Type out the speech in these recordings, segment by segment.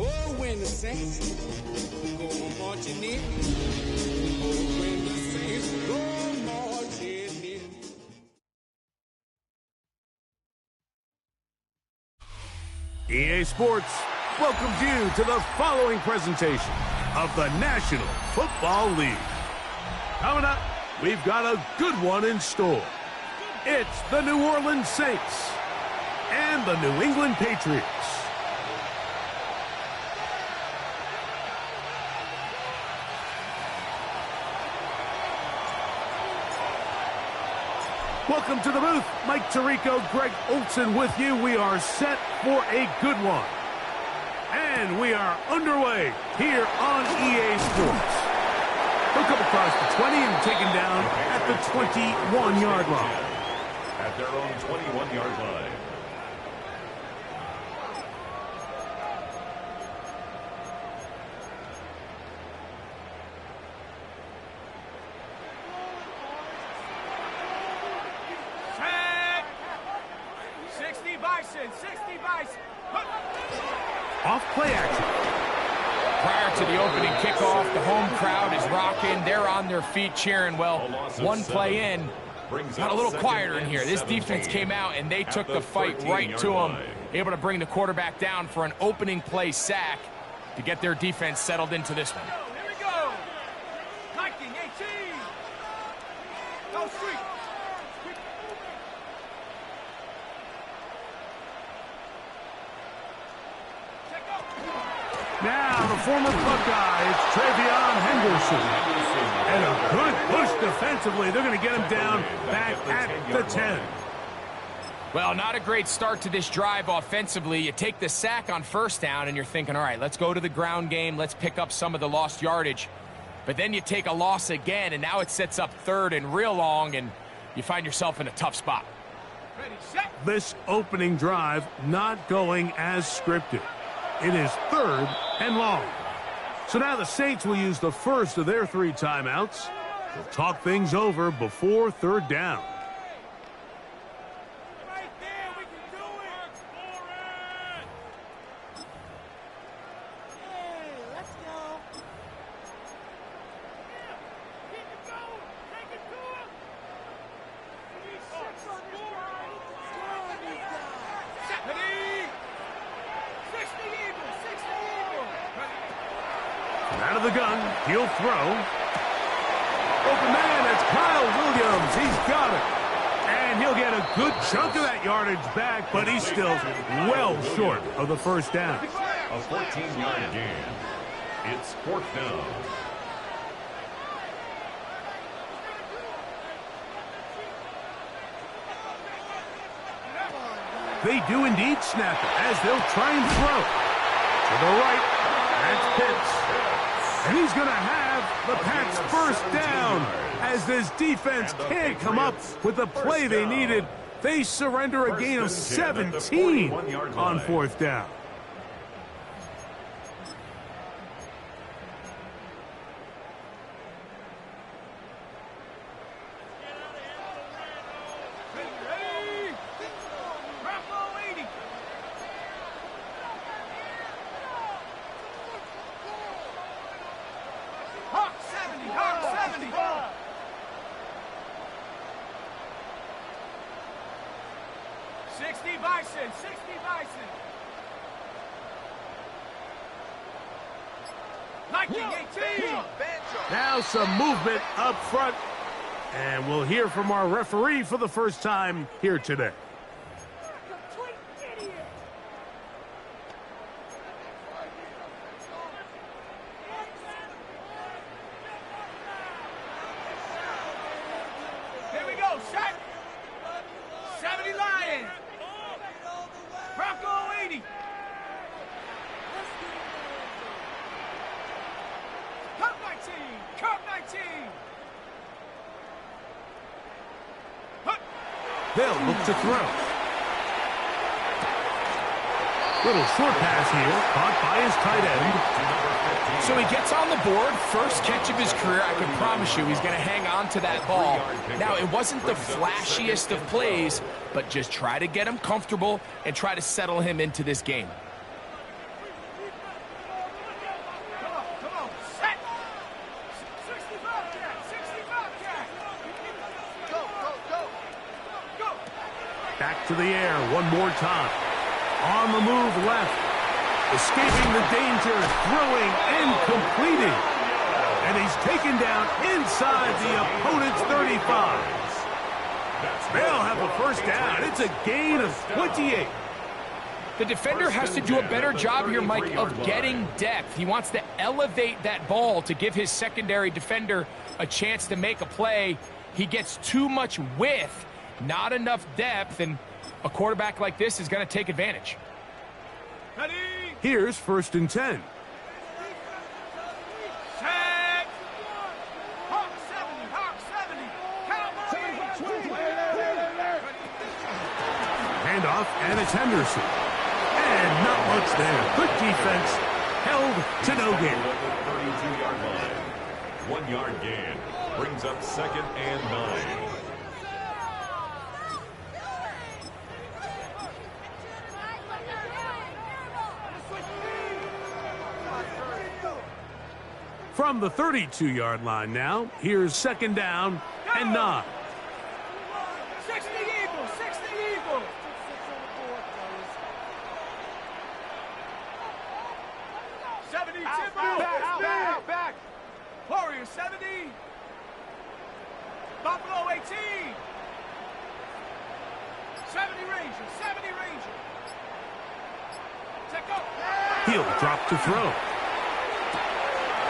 Oh, when the Saints go marching in. Oh, when the Saints go marching in. EA Sports welcomes you to the following presentation of the National Football League. Coming up, we've got a good one in store. It's the New Orleans Saints and the New England Patriots. Welcome to the booth. Mike Tirico, Greg Olson with you. We are set for a good one. And we are underway here on EA Sports. He'll come across the 20 and taken down at the 21-yard line. At their own 21-yard line. Off play action. Prior to the opening kickoff, the home crowd is rocking. They're on their feet cheering. Well, one play in, got a little quieter in here. This defense came out and they took the fight right to them. Able to bring the quarterback down for an opening play sack to get their defense settled into this one. Here we go. 19, 18. Go street. Now, the former Buckeye, it's Travion Henderson. And a good push defensively. They're going to get him down back at the 10. Well, not a great start to this drive offensively. You take the sack on first down, and you're thinking, all right, let's go to the ground game. Let's pick up some of the lost yardage. But then you take a loss again, and now it sets up third and real long, and you find yourself in a tough spot. Ready, set. This opening drive not going as scripted. It is third and long. So now the Saints will use the first of their 3 timeouts. They'll talk things over before third down. Right there, we can do it. Hey, let's go. Keep it going. Take it to him. He's 6 on this drive. Score these guys. Ready. 60 Eagles. 60 Eagles. Out of the gun, he'll throw. Open man, it's Kyle Williams. He's got it. And he'll get a good chunk of that yardage back, but he's still well short of the first down. A 14-yard gain. It's 4th down. They do indeed snap it as they'll try and throw. To the right, that's Pitts. And he's going to have the Pats first down as this defense can't come up with the play they needed. They surrender a gain of 17 on 4th down. Now some movement up front, and we'll hear from our referee for the first time here today. Here we go, shot. 70 Lions. Bronco 80. Cup 19. Cup 19. They'll look to throw. Little short pass here, caught by his tight end. So he gets on the board, first catch of his career. I can promise you he's going to hang on to that ball. Now, it wasn't the flashiest of plays, but just try to get him comfortable and try to settle him into this game. Come on, set. 65 cat, 65 cat. Go, go, go. Go. Back to the air one more time. On the move left. Escaping the danger, throwing and completing. And he's taken down inside the opponent's 35. They'll have a first down. It's a gain of 28. The defender has to do a better job here, Mike, of getting depth. He wants to elevate that ball to give his secondary defender a chance to make a play. He gets too much width, not enough depth, and a quarterback like this is going to take advantage. Here's 1st and 10. Set. Hawk 70, Hawk 70. Handoff, and it's Henderson. And not much there. Good defense. Held to no gain. 32-yard line. 1-yard gain. Brings up 2nd and 9. From the 32-yard line now, here's 2nd down and 9. 60 Eagles, 60 Eagles. 70 Timber. Out back. Warriors 70. Buffalo 18. 70 Rangers, 70 Rangers. Take up. He'll drop to throw.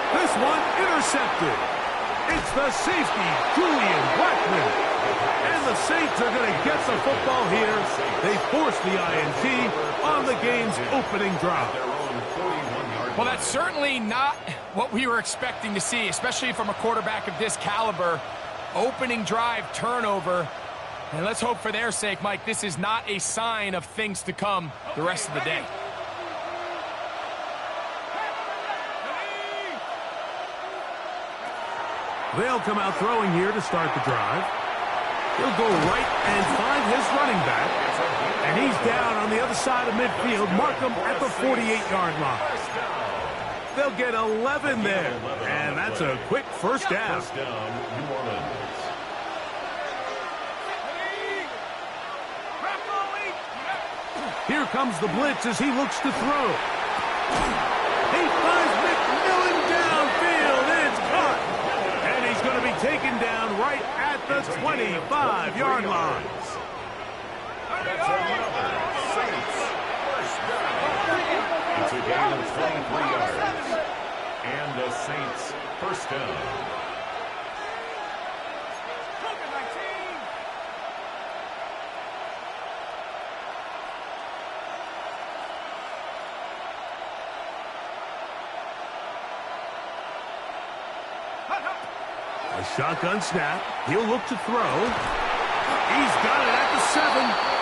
This one intercepted. It's the safety, Julian Blackman. And the Saints are going to get the football here. They force the INT on the game's opening drive. Well, that's certainly not what we were expecting to see, especially from a quarterback of this caliber. Opening drive turnover. And let's hope for their sake, Mike, this is not a sign of things to come the rest of the day. They'll come out throwing here to start the drive. He'll go right and find his running back. And he's down on the other side of midfield. Mark him at the 48-yard line. They'll get 11 there. And that's a quick first down. First down, New Orleans. Here comes the blitz as he looks to throw. He finds McMillan downfield. It's caught. And he's going to be taken down right at the 25-yard line. That's another Saints first down. It's a gain of 23 yards. And the Saints first down. A shotgun snap. He'll look to throw. He's got it at the 7.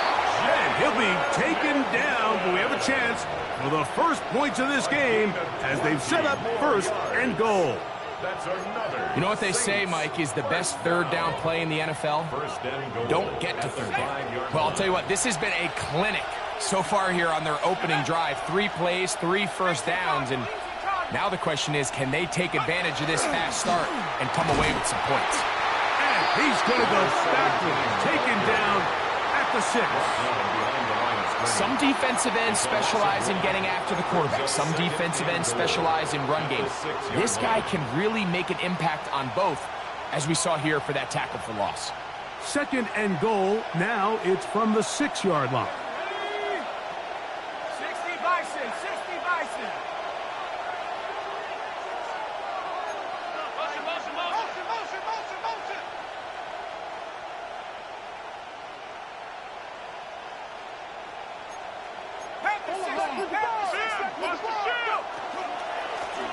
And he'll be taken down, but we have a chance for the first points of this game as they've set up 1st and goal. That's another. You know what they say, Mike, is the best third down play in the NFL? First and goal. Don't get to third down. Well, I'll tell you what, this has been a clinic so far here on their opening drive. 3 plays, 3 first downs, and now the question is, can they take advantage of this fast start and come away with some points? And he's going to go backwards, taken down at the 6. Some defensive ends specialize in getting after the quarterback. Some defensive ends specialize in run game. This guy can really make an impact on both, as we saw here for that tackle for loss. 2nd and goal. Now it's from the 6-yard line. 60 Bison, 60 Bison. Motion.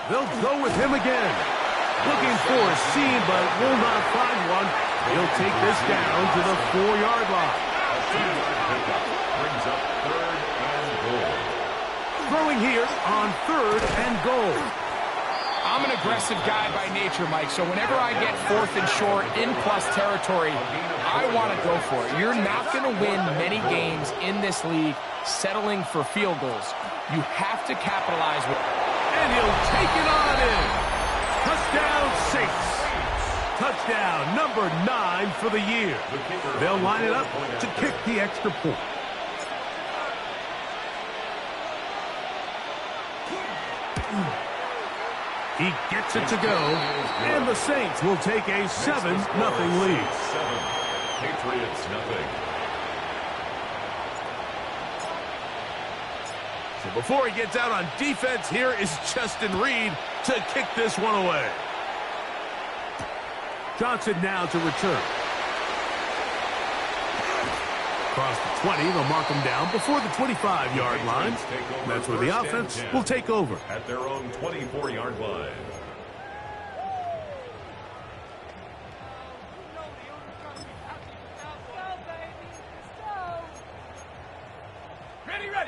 They'll go with him again. Looking for a seam, but will not find one. He'll take this down to the 4-yard line. Brings up 3rd and goal. Throwing here on 3rd and goal. I'm an aggressive guy by nature, Mike, so whenever I get 4th and short in plus territory, I want to go for it. You're not going to win many games in this league settling for field goals. You have to capitalize with it. And he'll take it on in. Touchdown, Saints. Touchdown number 9 for the year. They'll line it up to kick the extra point. He gets it to go, and the Saints will take a 7-0 lead. 7, Patriots nothing. So before he gets out on defense, here is Justin Reed to kick this one away. Johnson now to return. Across the 20, they'll mark him down before the 25-yard line. That's where the offense will take over. At their own 24-yard line.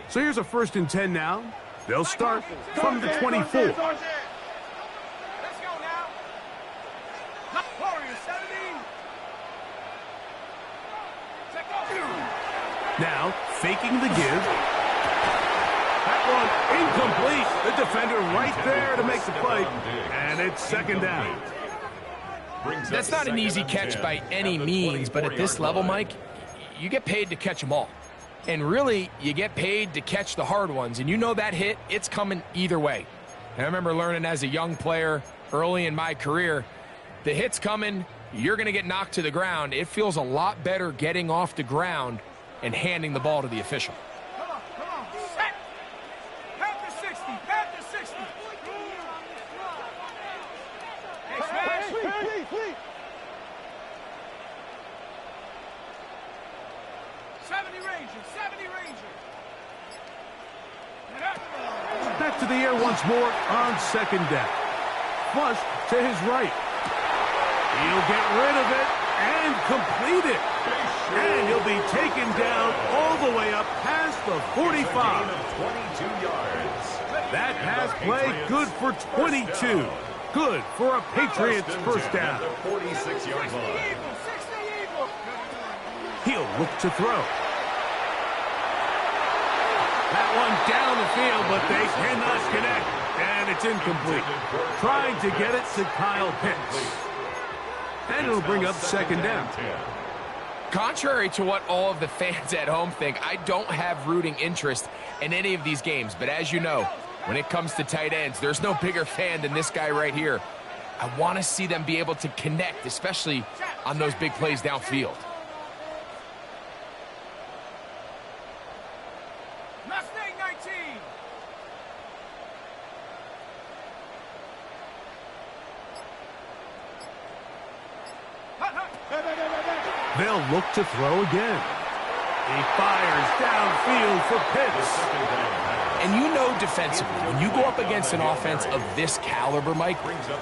So here's a 1st and 10 now. They'll start from the 24. Let's go now. Warriors, 17. Now, faking the give. That one incomplete. The defender right there to make the play. And it's 2nd down. That's not an easy catch by any means, but at this level, Mike, you get paid to catch them all. And really, you get paid to catch the hard ones. And you know that hit, it's coming either way. And I remember learning as a young player early in my career, the hit's coming, you're going to get knocked to the ground. It feels a lot better getting off the ground and handing the ball to the official. Come on. Set. Pack to 60. Pack to 60. Hey, smash. Please. 70 Rangers. 70 Rangers. Back to the air once more on 2nd down. Flush to his right. He'll get rid of it and complete it. And he'll be taken down all the way up past the 45. 22 yards. That pass play good for 22. Good for a Patriots 1st down. 46-yard line. He'll look to throw. That one down the field, but they cannot connect. And it's incomplete. Trying to get it to Kyle Pitts. And it'll bring up 2nd down. Contrary to what all of the fans at home think, I don't have rooting interest in any of these games. But as you know, when it comes to tight ends, there's no bigger fan than this guy right here. I want to see them be able to connect, especially on those big plays downfield. Mustang 19. They'll look to throw again. He fires downfield for Pitts. And you know defensively, when you go up against an offense of this caliber, Mike,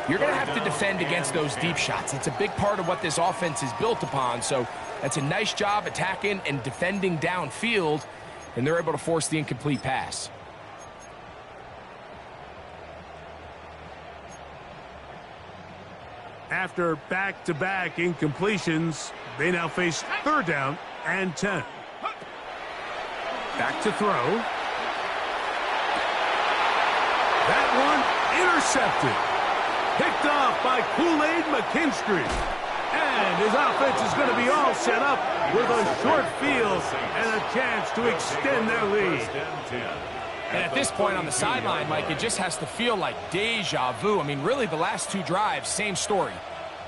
you're going to have to defend against those deep shots. It's a big part of what this offense is built upon. So that's a nice job attacking and defending downfield, and they're able to force the incomplete pass. After back-to-back incompletions, they now face 3rd down and 10. Back to throw. That one intercepted. Picked off by Kool-Aid McKinstry. And his offense is going to be all set up with a short field and a chance to extend their lead. And at this point on the sideline, Mike, it just has to feel like deja vu. I mean, really, the last 2 drives, same story.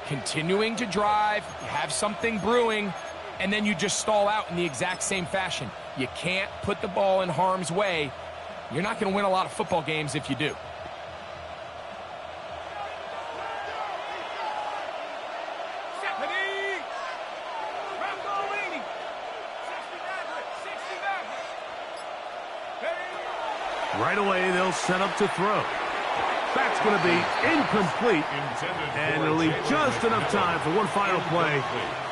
Continuing to drive, you have something brewing, and then you just stall out in the exact same fashion. You can't put the ball in harm's way. You're not going to win a lot of football games if you do. Right away, they'll set up to throw. That's going to be incomplete, and it'll leave just enough time for one final play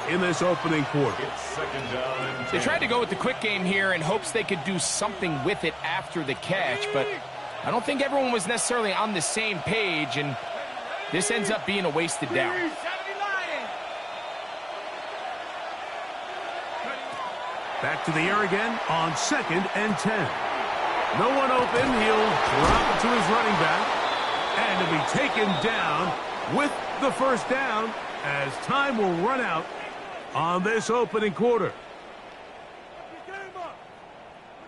in this opening quarter. It's second down and 10. They tried to go with the quick game here in hopes they could do something with it after the catch, but I don't think everyone was necessarily on the same page, and this ends up being a wasted down. Back to the air again on second and 10. No one open. He'll drop it to his running back. And to be taken down with the first down as time will run out on this opening quarter.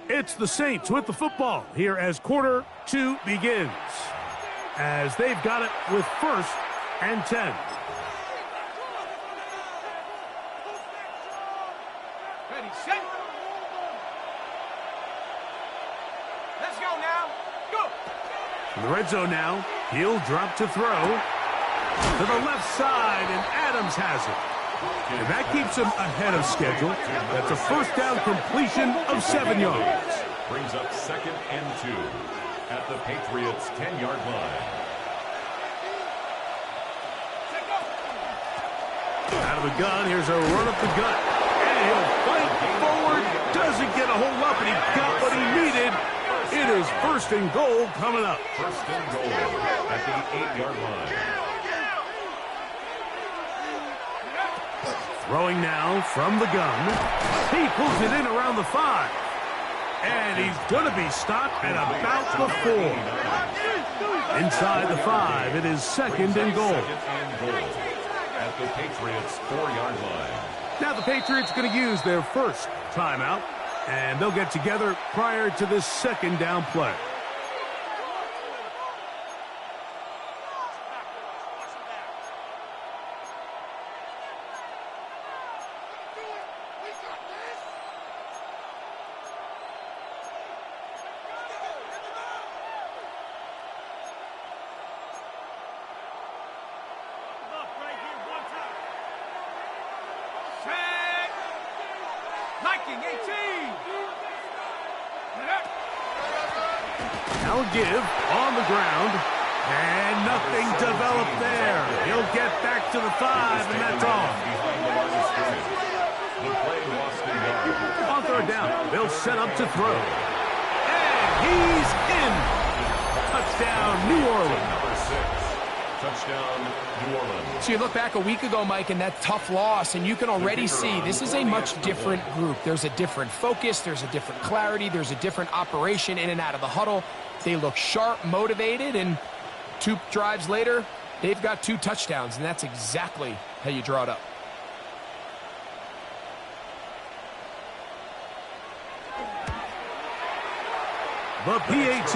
It's the Saints with the football here as quarter 2 begins. As they've got it with first and 10. Ready, set. Let's go now. Go. In the red zone now, he'll drop to throw to the left side, and Adams has it. And that keeps him ahead of schedule. That's a first down completion of 7 yards. Brings up second and 2 at the Patriots' 10-yard line. Out of the gun, here's a run up the gut. And he'll fight forward. Doesn't get a whole lot, but he got what he needed. It is first and goal coming up. First and goal at the 8-yard line. Throwing now from the gun. He pulls it in around the 5. And he's going to be stopped at about the 4. Inside the 5, it is second and goal. At the Patriots' 4-yard line. Now the Patriots going to use their first timeout, and they'll get together prior to this second down play. Now a give on the ground, and nothing developed there. He'll get back to the 5, and that's all. On third down, they'll set up to throw. And he's in. Touchdown, New Orleans. Number 6. Touchdown, New Orleans. So you look back a week ago, Mike, and that tough loss, and you can already see this is a much different group. There's a different focus, there's a different clarity, there's a different operation in and out of the huddle. They look sharp, motivated, and 2 drives later, they've got 2 touchdowns, and that's exactly how you draw it up. The PAT,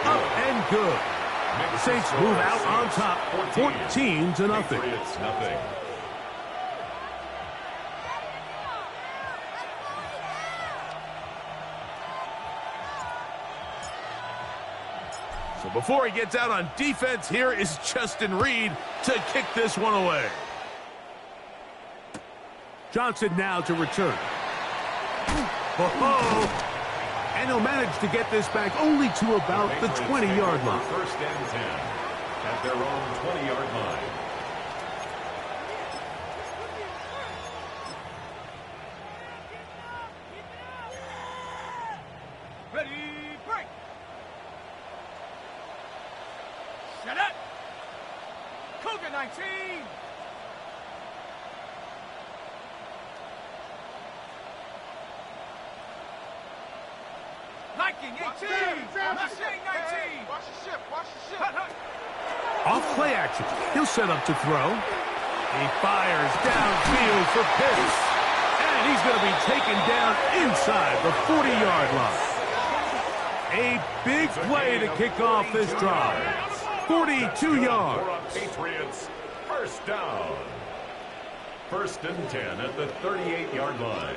up and good. The Saints move out on top, 14-0. Patriots, nothing. So before he gets out on defense, here is Justin Reed to kick this one away. Johnson now to return. Oh, and he'll manage to get this back only to about the 20-yard line. First and 10 at their own 20-yard line. Ready, break. Set up. Cougar 19. Viking 18. Mustang 19. Watch the ship. Watch the ship. Off play action. He'll set up to throw. He fires downfield for Pitts. And he's going to be taken down inside the 40-yard line. A big play to kick off this drive. 42 yards. Patriots, first down. First and 10 at the 38-yard line.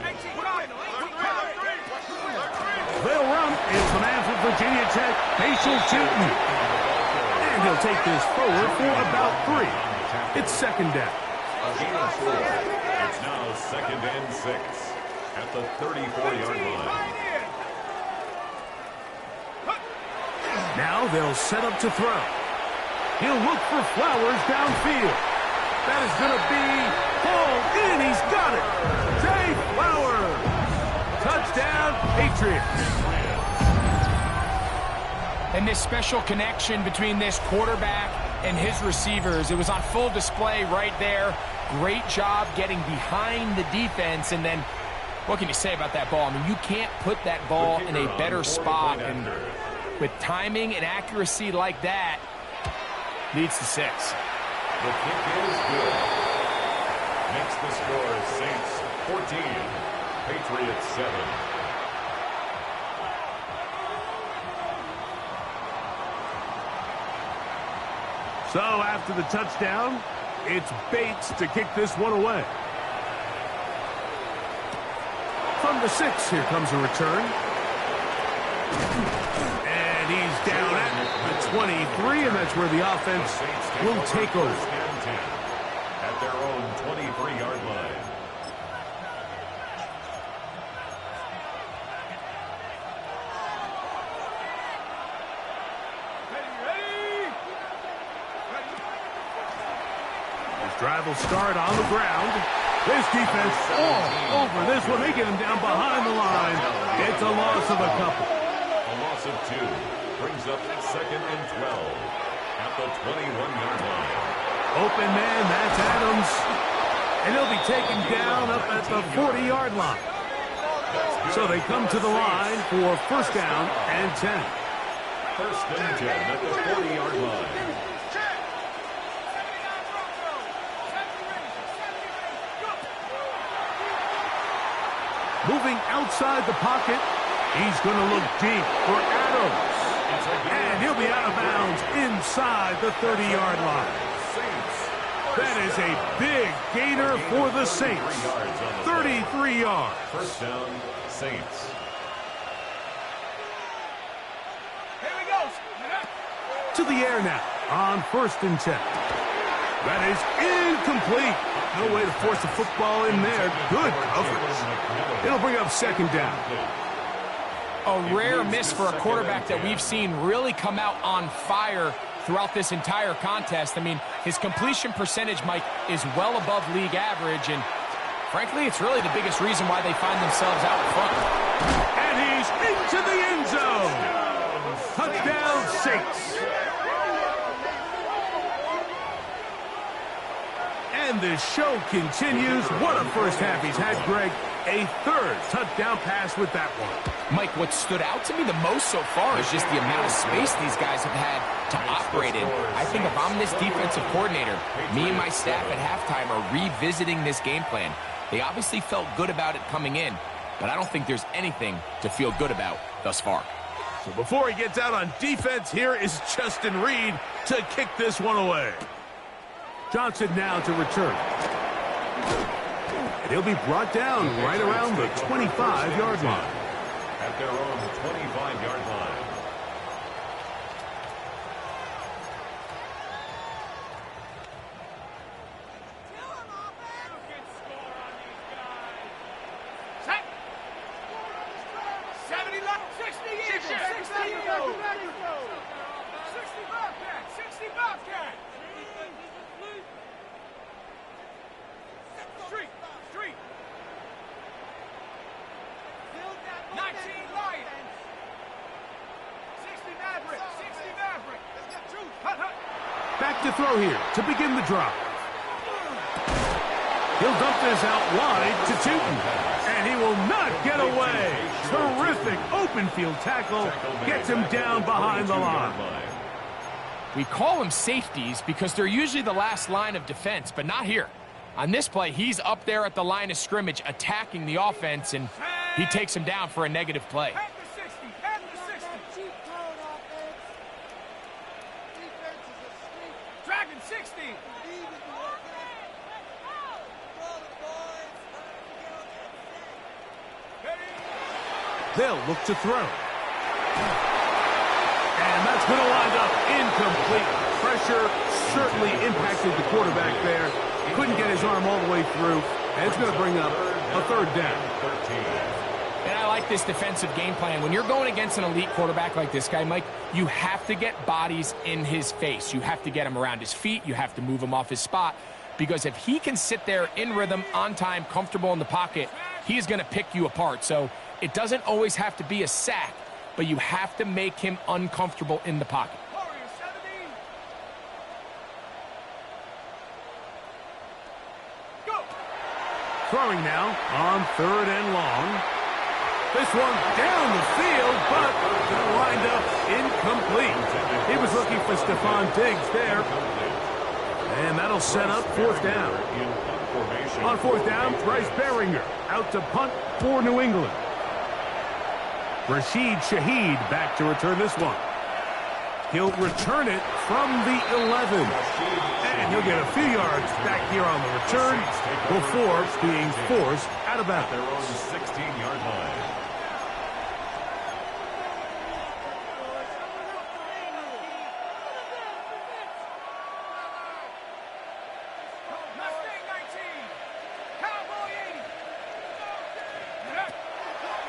They'll run. It's the man from Virginia Tech, Facial shooting. And he'll take this forward for about 3. It's second down. A gain of 4. It's now second and 6 at the 34-yard line. Now they'll set up to throw. He'll look for Flowers downfield. That is going to be pulled in. He's got it. Zay Flowers. Touchdown, Patriots. And this special connection between this quarterback and his receivers, it was on full display right there. Great job getting behind the defense. And then, what can you say about that ball? I mean, you can't put that ball in a better spot. And with timing and accuracy like that, leads to 6. The kick is good. Makes the score Saints 14, Patriots 7. So after the touchdown, it's Bates to kick this one away. From the 6, here comes a return. And he's down at the 23, and that's where the offense will take over. At their own 23-yard line. Drive will start on the ground. This defense all over this one. They get him down behind the line. It's a loss of a couple. A loss of 2 brings up 2nd and 12 at the 21-yard line. Open man, that's Adams. And he'll be taken down up at the 40-yard line. So they come to the line for 1st down and 10. 1st and 10 at the 40-yard line. Moving outside the pocket, he's going to look deep for Adams. And he'll be out of bounds inside the 30-yard line. That is a big gainer for the Saints. 33 yards. 1st down, Saints. Here we go. To the air now on 1st and 10. That is incomplete. No way to force the football in there. Good coverage. It'll bring up 2nd down. A rare miss for a quarterback that we've seen really come out on fire throughout this entire contest. I mean, his completion percentage, Mike, is well above league average, and frankly, it's really the biggest reason why they find themselves out front. And he's into the end zone. Touchdown, Saints. And the show continues. What a first half he's had, Greg. A 3rd touchdown pass with that one. Mike, what stood out to me the most so far is just the amount of space these guys have had to operate in. I think if I'm this defensive coordinator, me and my staff at halftime are revisiting this game plan. They obviously felt good about it coming in, but I don't think there's anything to feel good about thus far. So before he gets out on defense, here is Justin Reed to kick this one away. Johnson now to return. And he'll be brought down right around the 25-yard line. At their own 25-yard line. Set. 70 left. 60 Eagles. 60 Eagles. 60 Bobcat. 60 Bobcat. Street. 19 Lions. 60 Maverick. 60 Maverick. Back to throw here to begin the drive. He'll dump this out wide to Tootin. And he will not get away. Terrific open field tackle. Gets him down behind the line. We call them safeties because they're usually the last line of defense, but not here. On this play, he's up there at the line of scrimmage attacking the offense, and he takes him down for a negative play. At the 60. At the 60. Dragon 60. They'll look to throw. And that's going to wind up incomplete. Pressure certainly impacted the quarterback there. Couldn't get his arm all the way through. And it's going to bring up a 3rd down. And I like this defensive game plan. When you're going against an elite quarterback like this guy, Mike, you have to get bodies in his face. You have to get him around his feet. You have to move him off his spot. because if he can sit there in rhythm, on time, comfortable in the pocket, he's going to pick you apart. So it doesn't always have to be a sack, but you have to make him uncomfortable in the pocket. Throwing now on 3rd and long. This one down the field, but gonna wind up incomplete. He was looking for Stephon Diggs there. And that'll set up 4th down. On 4th down, Bryce Baringer out to punt for New England. Rashid Shaheed back to return this one. He'll return it from the 11. And he'll get a few yards back here on the return before being forced out of bounds. Their own 16-yard line.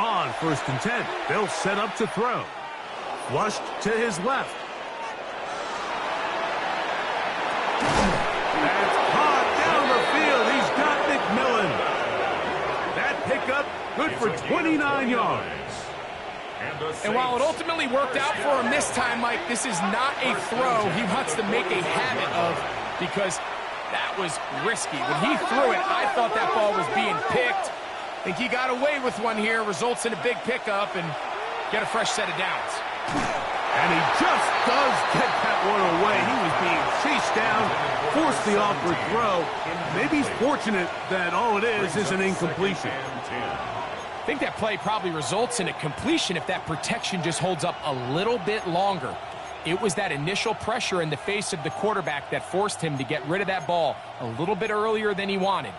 On 1st and 10, they'll set up to throw. Flushed to his left. That's caught down the field. He's got McMillan. That pickup good for 29 yards. And while it ultimately worked out for him this time, Mike, this is not a throw he wants to make a habit of because that was risky. When he threw it, I thought that ball was being picked. I think he got away with one here, results in a big pickup, and get a fresh set of downs. And he just does get that one away. He was being chased down, forced the awkward throw. Maybe he's fortunate that all it is an incompletion. I think that play probably results in a completion if that protection just holds up a little bit longer. It was that initial pressure in the face of the quarterback that forced him to get rid of that ball a little bit earlier than he wanted.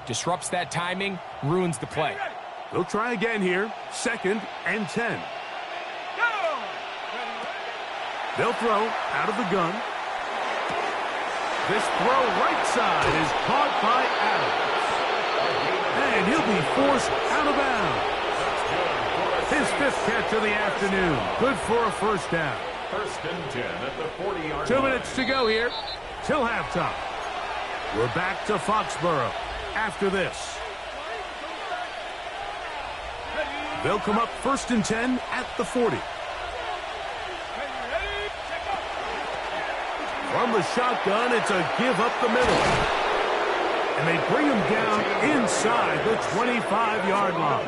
Disrupts that timing, ruins the play. They'll try again here. 2nd and 10. They'll throw out of the gun. This throw right side is caught by Adams. And he'll be forced out of bounds. His 5th catch of the afternoon. Good for a 1st down. 1st and 10 at the 40-yard line. 2 minutes to go here till halftime. We're back to Foxborough after this. They'll come up 1st and 10 at the 40. From the shotgun, it's a give up the middle. And they bring him down inside the 25-yard line.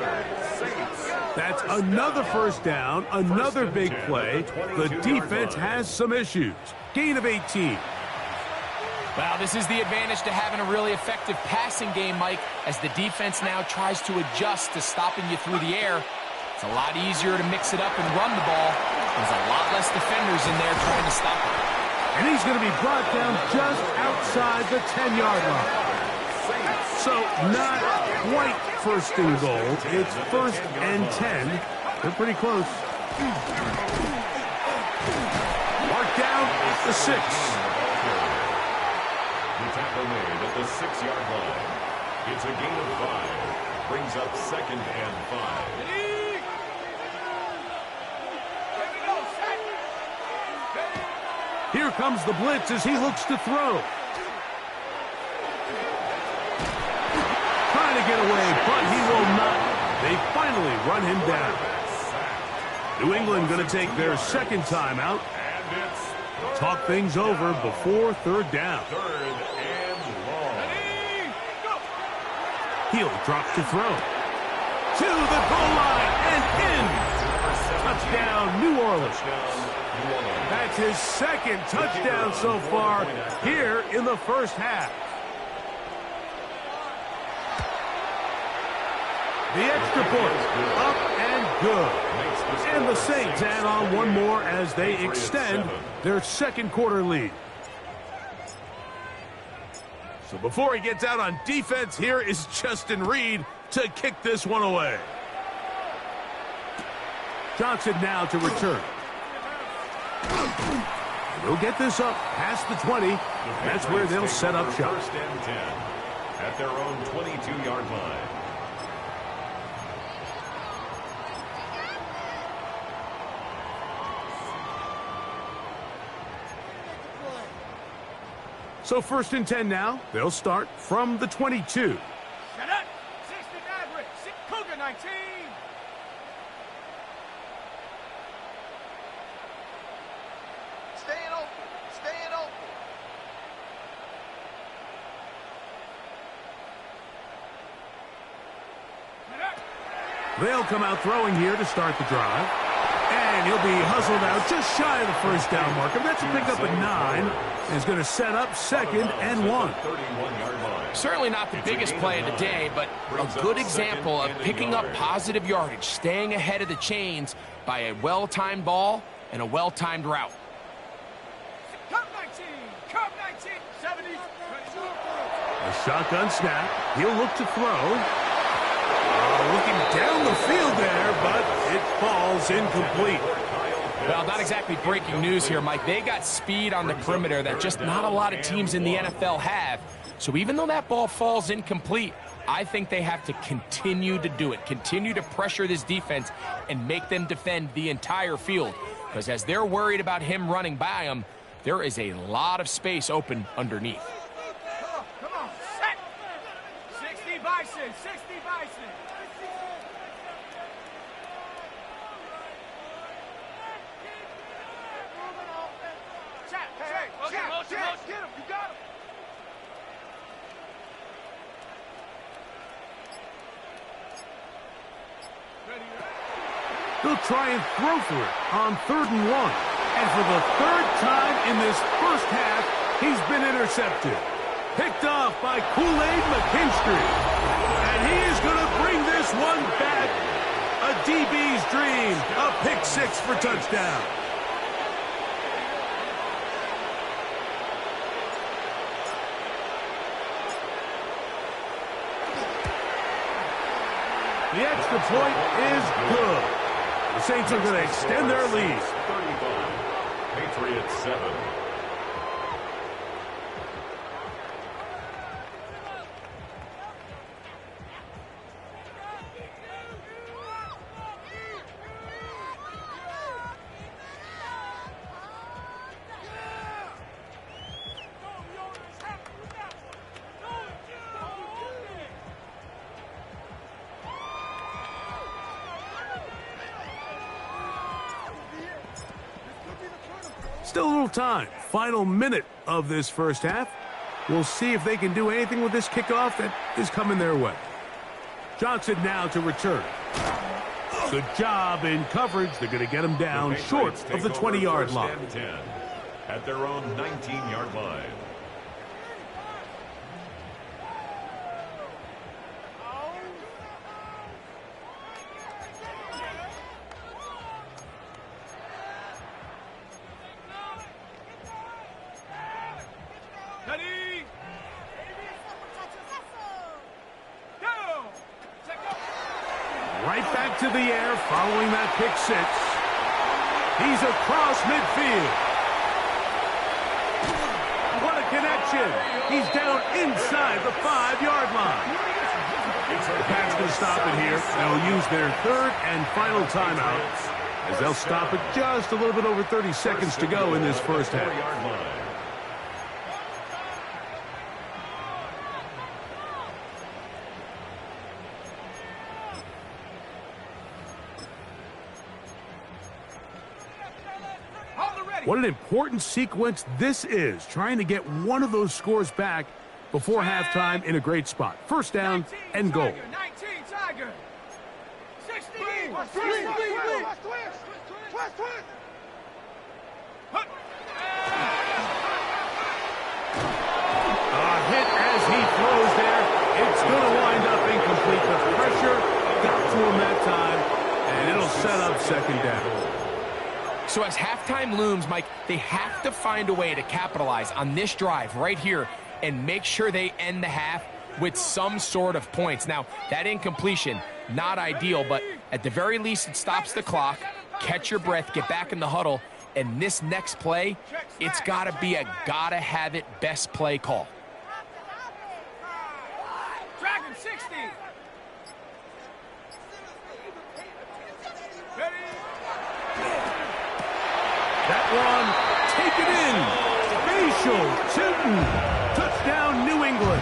That's another 1st down, another big play. The defense has some issues. Gain of 18. Well, this is the advantage to having a really effective passing game, Mike, as the defense now tries to adjust to stopping you through the air. It's a lot easier to mix it up and run the ball. There's a lot less defenders in there trying to stop it. And he's going to be brought down just outside the 10-yard line. So not quite 1st and goal. It's 1st and 10. They're pretty close. Marked down at the 6. The tackle made at the 6-yard line. It's a gain of 5. Brings up 2nd and 5. Here comes the blitz as he looks to throw. Trying to get away, but he will not. They finally run him down. New England going to take their 2nd timeout. Talk things over before 3rd down. 3rd and long. He'll drop to throw. To the goal line and in. Touchdown, New Orleans. That's his 2nd touchdown so far here in the 1st half. The extra point, up and good. And the Saints add on one more as they extend their 2nd quarter lead. So before he gets out on defense, here is Justin Reed to kick this one away. Johnson now to return. They'll get this up past the 20. That's where they'll set up shop. 1st and 10 at their own 22-yard line. So 1st and 10 now. They'll start from the 22. Shut up! 60 Maverick, Cougar 19. Staying open. Staying open. They'll come out throwing here to start the drive. And he'll be hustled out just shy of the 1st down marker. That's a pickup at 9. And he's going to set up 2nd and 1. Certainly not the biggest play of the day, but a good example of picking up positive yardage, staying ahead of the chains by a well-timed ball and a well-timed route. Cup 19, Cup 19, 70. A shotgun snap. He'll look to throw. Looking down the field there, but it falls incomplete. Well, not exactly breaking news here, Mike. They got speed on the perimeter that just not a lot of teams in the NFL have. So even though that ball falls incomplete, I think they have to continue to do it, continue to pressure this defense and make them defend the entire field. Because as they're worried about him running by them, there is a lot of space open underneath. Come on, set. 60 Bison, 60 Bison. Get him, you got him. They'll try and throw for it on 3rd and 1. And for the 3rd time in this 1st half, he's been intercepted. Picked off by Kool-Aid McKinstry. And he is going to bring this one back. A DB's dream. A pick 6 for touchdown. The extra point is good. The Saints are going to extend their lead. 35. Patriots 7. Still a little time. Final minute of this 1st half. We'll see if they can do anything with this kickoff that is coming their way. Johnson now to return. Good job in coverage. They're going to get him down short of the 20-yard line. 10 at their own 19-yard line. Right back to the air following that pick 6. He's across midfield. What a connection. He's down inside the 5-yard line. The Pats going to stop it here. They'll use their 3rd and final timeout as they'll stop it just a little bit over 30 seconds to go in this 1st half. What an important sequence this is, trying to get one of those scores back before halftime in a great spot. 1st down and goal. 19 Tiger. 60 A hit as he throws there. It's going to wind up incomplete. The pressure got to him that time, and it'll set up 2nd down. So as halftime looms, Mike, they have to find a way to capitalize on this drive right here and make sure they end the half with some sort of points. Now, that incompletion, not ideal, but at the very least, it stops the clock. Catch your breath, get back in the huddle, and this next play, it's got to be a gotta-have-it best play call. Dragon 60. That one, take it in. They Mitchell, shooting. Touchdown, New England.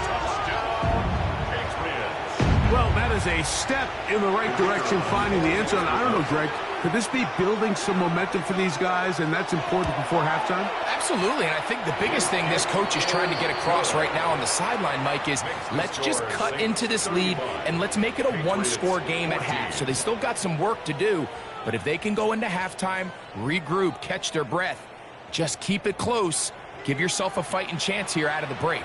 Touchdown, Patriots. Well, that is a step in the right direction, finding the end zone. I don't know, Greg. Could this be building some momentum for these guys, and that's important before halftime? Absolutely, and I think the biggest thing this coach is trying to get across right now on the sideline, Mike, is let's just cut into this lead and let's make it a one-score game at half. So they still got some work to do, but if they can go into halftime, regroup, catch their breath, just keep it close, give yourself a fighting chance here out of the break.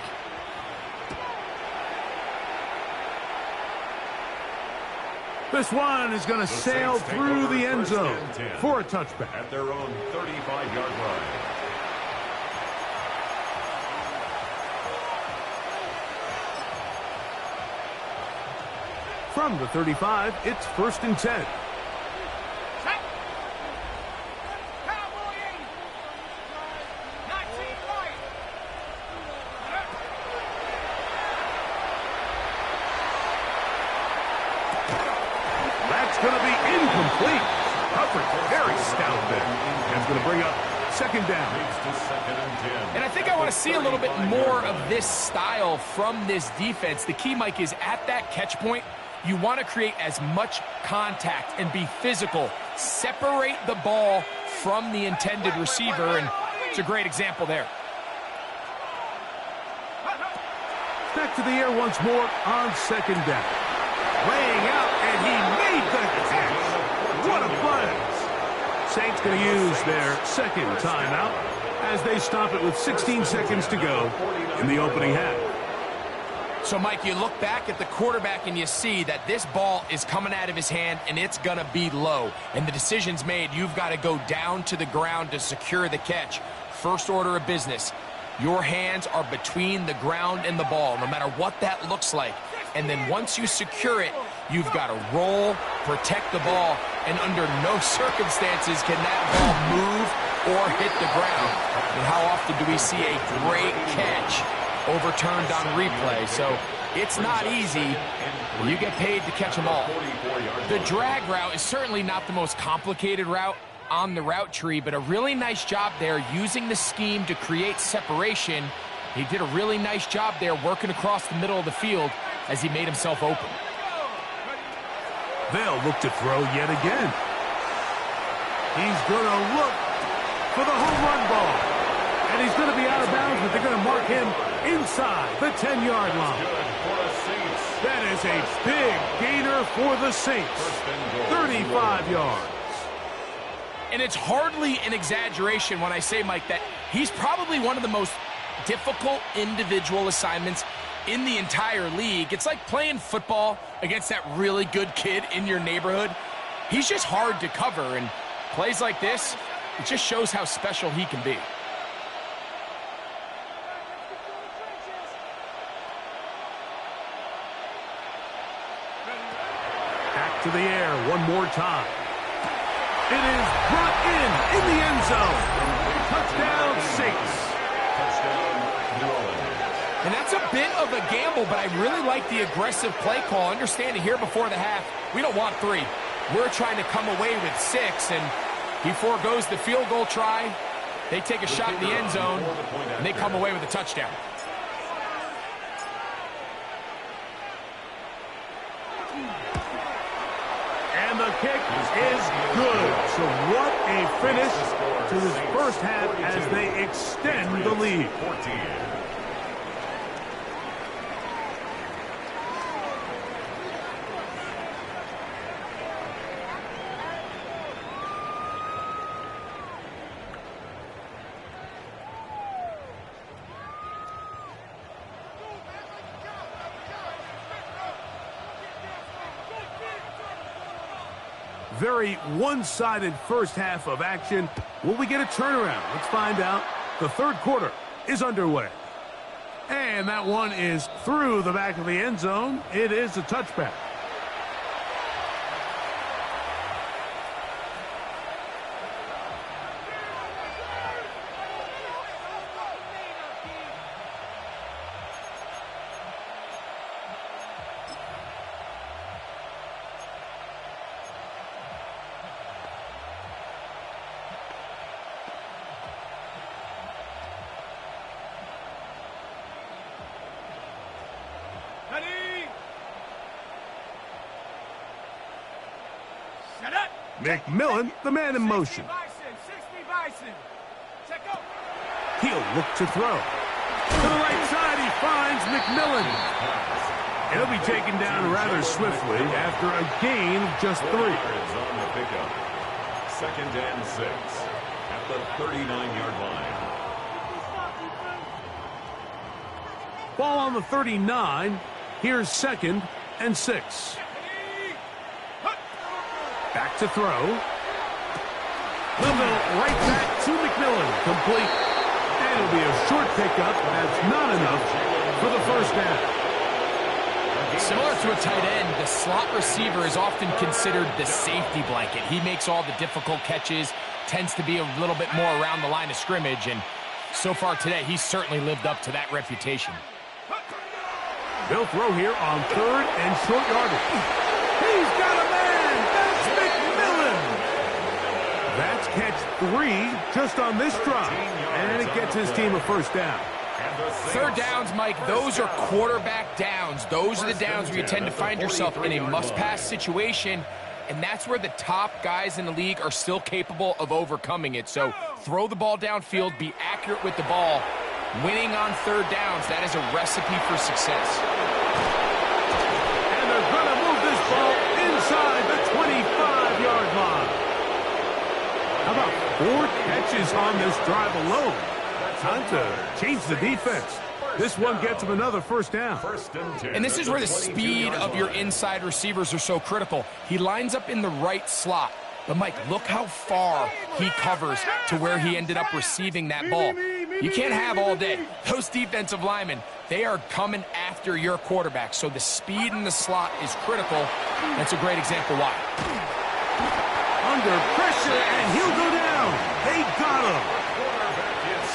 This one is going to sail through the end zone for a touchback. At their own 35-yard line. From the 35, it's 1st and 10. Cowboy 80. 19 right. That's going to be incomplete. Coverage very stout there. And it's going to bring up 2nd down. Leads to 2nd and 10. And I think I want to see a little bit more of this style from this defense. The key, Mike, is at that catch point, you want to create as much contact and be physical. Separate the ball from the intended receiver, and it's a great example there. Back to the air once more on 2nd down. Laying out, and he made the catch. What a play. Saints going to use their 2nd timeout as they stop it with 16 seconds to go in the opening half. So, Mike, you look back at the quarterback and you see that this ball is coming out of his hand and it's going to be low. And the decision's made. You've got to go down to the ground to secure the catch. First order of business. Your hands are between the ground and the ball, no matter what that looks like. And then once you secure it, you've got to roll, protect the ball, and under no circumstances can that ball move or hit the ground. And how often do we see a great catch overturned on replay? So it's not easy. You get paid to catch them all. The drag route is certainly not the most complicated route on the route tree, but a really nice job there using the scheme to create separation. He did a really nice job there working across the middle of the field as he made himself open. They'll look to throw yet again. He's going to look for the home run ball. And he's going to be out of bounds, but they're going to mark him inside the 10-yard line. That is a big gainer for the Saints. 35 yards. And it's hardly an exaggeration when I say, Mike, that he's probably one of the most difficult individual assignments in the entire league. It's like playing football against that really good kid in your neighborhood. He's just hard to cover, and plays like this, it just shows how special he can be. Back to the air one more time. It is brought in the end zone. Touchdown, Saints. Touchdown, New Orleans. And that's a bit of a gamble, but I really like the aggressive play call. Understanding here before the half, we don't want 3. We're trying to come away with 6, and he forgoes the field goal try. They take a shot in the end zone, and they come away with a touchdown. And the kick is good. So what a finish to this first half as they extend the lead. 14. Very one-sided first half of action. Will we get a turnaround? Let's find out. The 3rd quarter is underway. And that one is through the back of the end zone. It is a touchback. McMillan, the man in motion. He'll look to throw. To the right side, he finds McMillan. He'll be taken down rather swiftly after a gain of just 3. On the pickup. 2nd and 6 at the 39-yard line. Ball on the 39. Here's 2nd and 6. Back to throw. Boovenile right back to McMillan. Complete. And it'll be a short pickup. That's not enough for the first down. Similar to a tight end, the slot receiver is often considered the safety blanket. He makes all the difficult catches, tends to be a little bit more around the line of scrimmage, and so far today, he's certainly lived up to that reputation. They'll throw here on 3rd and short yardage. He's got a man! That's McMillan! That's catch 3 just on this drive, and it gets his team a first down. 3rd downs, Mike, those are quarterback downs. Those are the downs where you tend to find yourself in a must-pass situation, and that's where the top guys in the league are still capable of overcoming it. So throw the ball downfield, be accurate with the ball. Winning on 3rd downs, that is a recipe for success. And they're going to move this ball inside the 25-yard line. How about 4 catches on this drive alone? Time to change the defense. This one gets him another first down. And this is where the speed of your inside receivers are so critical. He lines up in the right slot. But, Mike, look how far he covers to where he ended up receiving that ball. You can't have all day. Those defensive linemen, they are coming after your quarterback. So the speed in the slot is critical. That's a great example why. Under pressure, and he'll go down. They got him.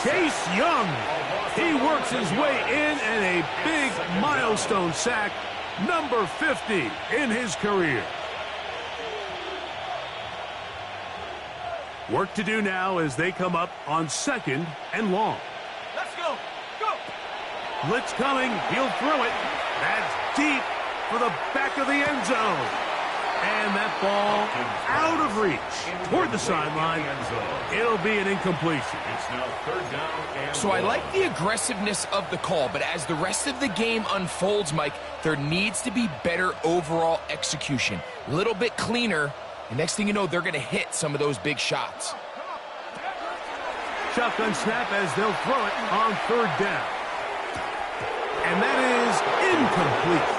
Chase Young. He works his way in, and a big milestone sack, number 50 in his career. Work to do now as they come up on 2nd and long. Let's go. Go. Blitz coming. He'll throw it. That's deep for the back of the end zone. And that ball out of reach toward the sideline. It'll be an incompletion. It's now 3rd down and So I like the aggressiveness of the call, but as the rest of the game unfolds, Mike, there needs to be better overall execution. A little bit cleaner, and next thing you know, they're going to hit some of those big shots. Shotgun snap as they'll throw it on 3rd down. And that is incomplete.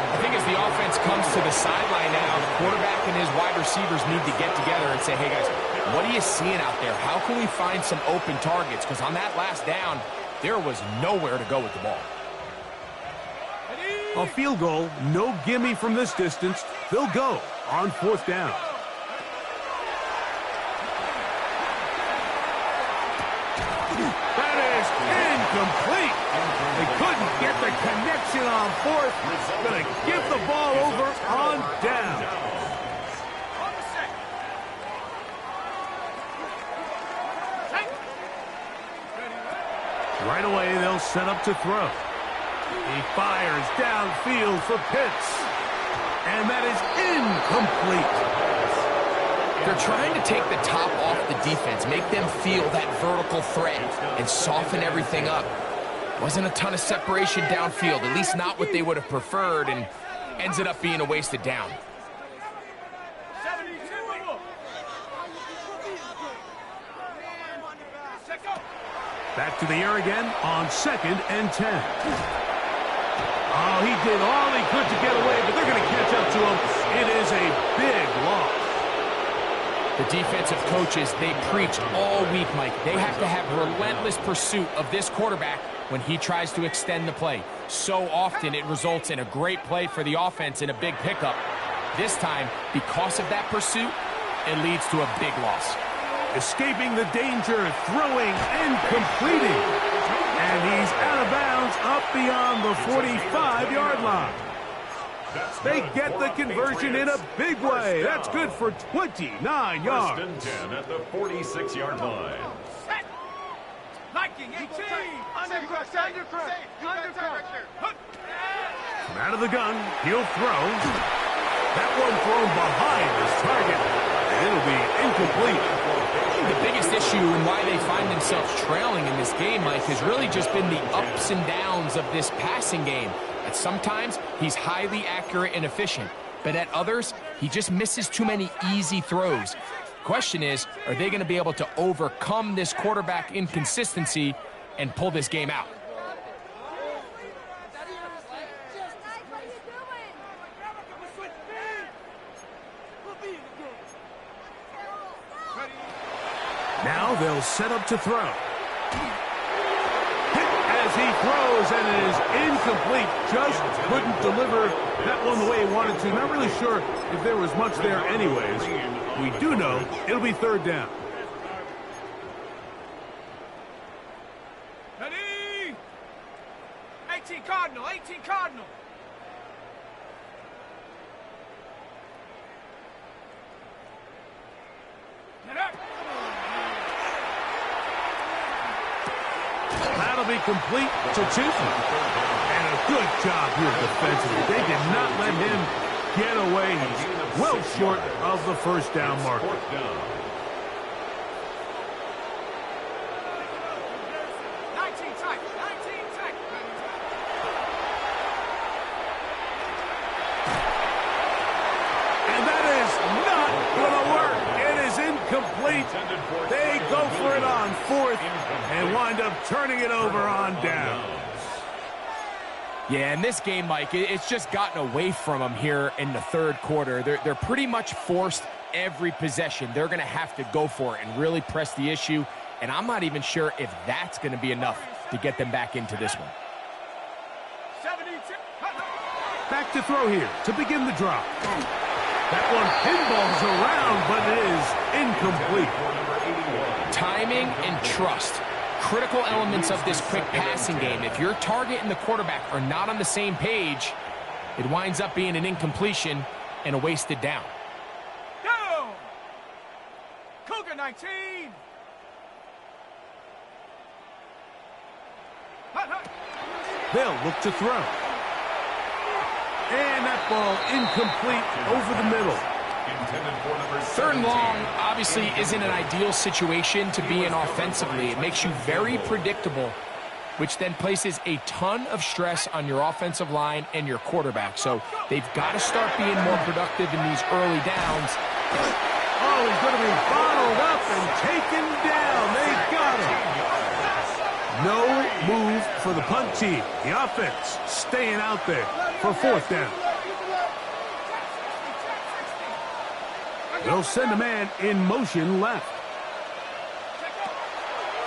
I think as the offense comes to the sideline now, the quarterback and his wide receivers need to get together and say, hey, guys, what are you seeing out there? How can we find some open targets? Because on that last down, there was nowhere to go with the ball. A field goal, no gimme from this distance. They'll go on 4th down. That is incomplete. They couldn't get the connection on 4th. Going to give the ball over on down. Right away, they'll set up to throw. He fires downfield for Pitts. And that is incomplete. They're trying to take the top off the defense, make them feel that vertical threat, and soften everything up. Wasn't a ton of separation downfield, at least not what they would have preferred, and ends it up being a wasted down. Back to the air again on 2nd and 10. Oh, he did all he could to get away, but they're going to catch up to him. It is a big loss. The defensive coaches, they preach all week, Mike. They have to have relentless pursuit of this quarterback when he tries to extend the play. So often it results in a great play for the offense and a big pickup. This time, because of that pursuit, it leads to a big loss. Escaping the danger, throwing and completing. And he's out of bounds up beyond the 45-yard line. They get the conversion in a big way. That's good for 29 yards. 1st and 10 at the 46-yard line. Liking 18. Undercrush. From out of the gun, he'll throw. That one thrown behind his target. why they find themselves trailing in this game, Mike, has really just been the ups and downs of this passing game. At sometimes, he's highly accurate and efficient, but at others, he just misses too many easy throws. Question is, are they going to be able to overcome this quarterback inconsistency and pull this game out? Now they'll set up to throw. Hit as he throws, and it is incomplete. Just couldn't deliver that one the way he wanted to. Not really sure if there was much there anyways. We do know it'll be third down. Ready? 18 Cardinal, 18 Cardinal. Get up. That'll be complete to Chisholm. And a good job here defensively. They did not let him get away. He's well short of the first down mark. 19 tight, 19 tight. And that is not going to work. It is incomplete. They go for it on fourth and wind up turning it over on down. Yeah, in this game, Mike, it's just gotten away from them here in the third quarter. They're pretty much forced every possession. They're going to have to go for it and really press the issue, and I'm not even sure if that's going to be enough to get them back into this one. 72. Back to throw here to begin the drop. That one pinballs around, but it is incomplete. Timing and trust. Critical elements of this quick passing game. If your target and the quarterback are not on the same page, it winds up being an incompletion and a wasted down. Down. Cougar 19. Hut, hut. They'll look to throw. And that ball incomplete over the middle. Third and long obviously isn't an ideal situation to be in offensively. It makes you very predictable, which then places a ton of stress on your offensive line and your quarterback. So they've got to start being more productive in these early downs. Oh, he's going to be bottled up and taken down. They got him. No move for the punt team. The offense staying out there for fourth down. They'll send a man in motion left.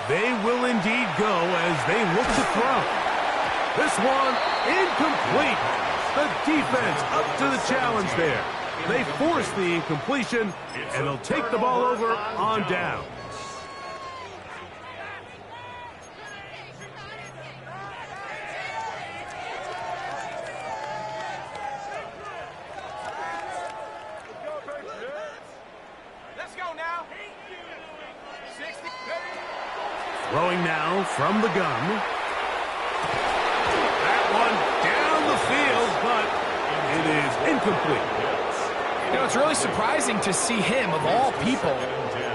They will indeed go as they look to throw. This one incomplete. The defense up to the challenge there. They force the incompletion, and they'll take the ball over on down. Let's go now. 60. Throwing now from the gun. That one down the field, but it is incomplete. You know, it's really surprising to see him, of all people,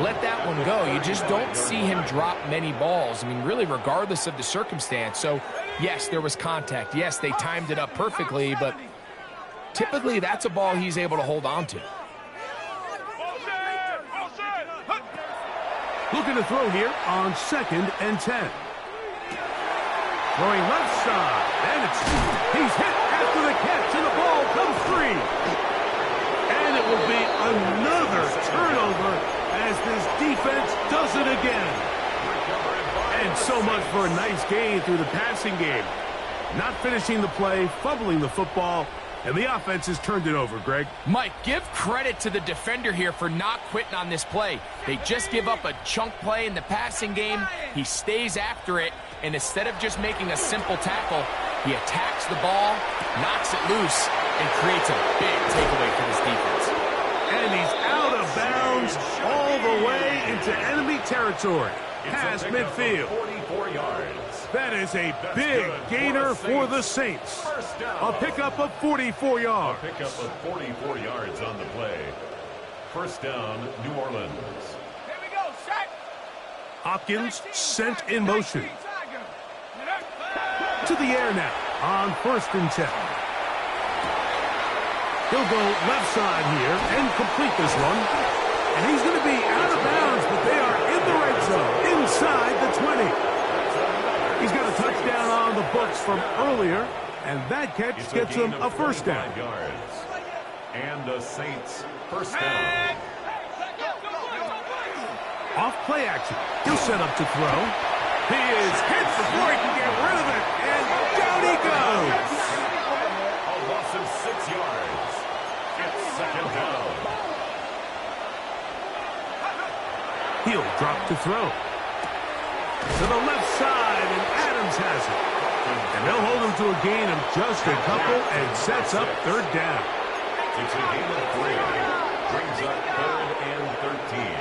let that one go. You just don't see him drop many balls. I mean, really, regardless of the circumstance. So, yes, there was contact. Yes, they timed it up perfectly, but typically that's a ball he's able to hold on to. Looking to throw here on 2nd and 10. Throwing left side, and he's hit after the catch, and the ball comes free. And it will be another turnover as this defense does it again. And so much for a nice gain through the passing game. Not finishing the play, fumbling the football, and the offense has turned it over, Greg. Mike, give credit to the defender here for not quitting on this play. They just give up a chunk play in the passing game. He stays after it, and instead of just making a simple tackle, he attacks the ball, knocks it loose, and creates a big takeaway for this defense. And he's out of bounds all the way into enemy territory, past midfield. 44 yards. That is a big gainer for the Saints. A pickup of 44 yards. A pickup of 44 yards on the play. First down, New Orleans. Here we go, set. Hopkins sent in motion. To the air now on 1st and 10. He'll go left side here and complete this one. And he's going to be out of bounds, but they are in the red zone, inside the 20. He's got a touchdown on the books from earlier, and that catch gets him a 1st down. And the Saints 1st down. Off play action. He'll set up to throw. He is hit before he can get rid of it, and down he goes. A loss of 6 yards. It's 2nd down. He'll drop to throw. To the left side, and Adams has it. And they'll hold him to a gain of just a couple and sets up 3rd down. It's a gain of 3. Brings up 3rd and 13.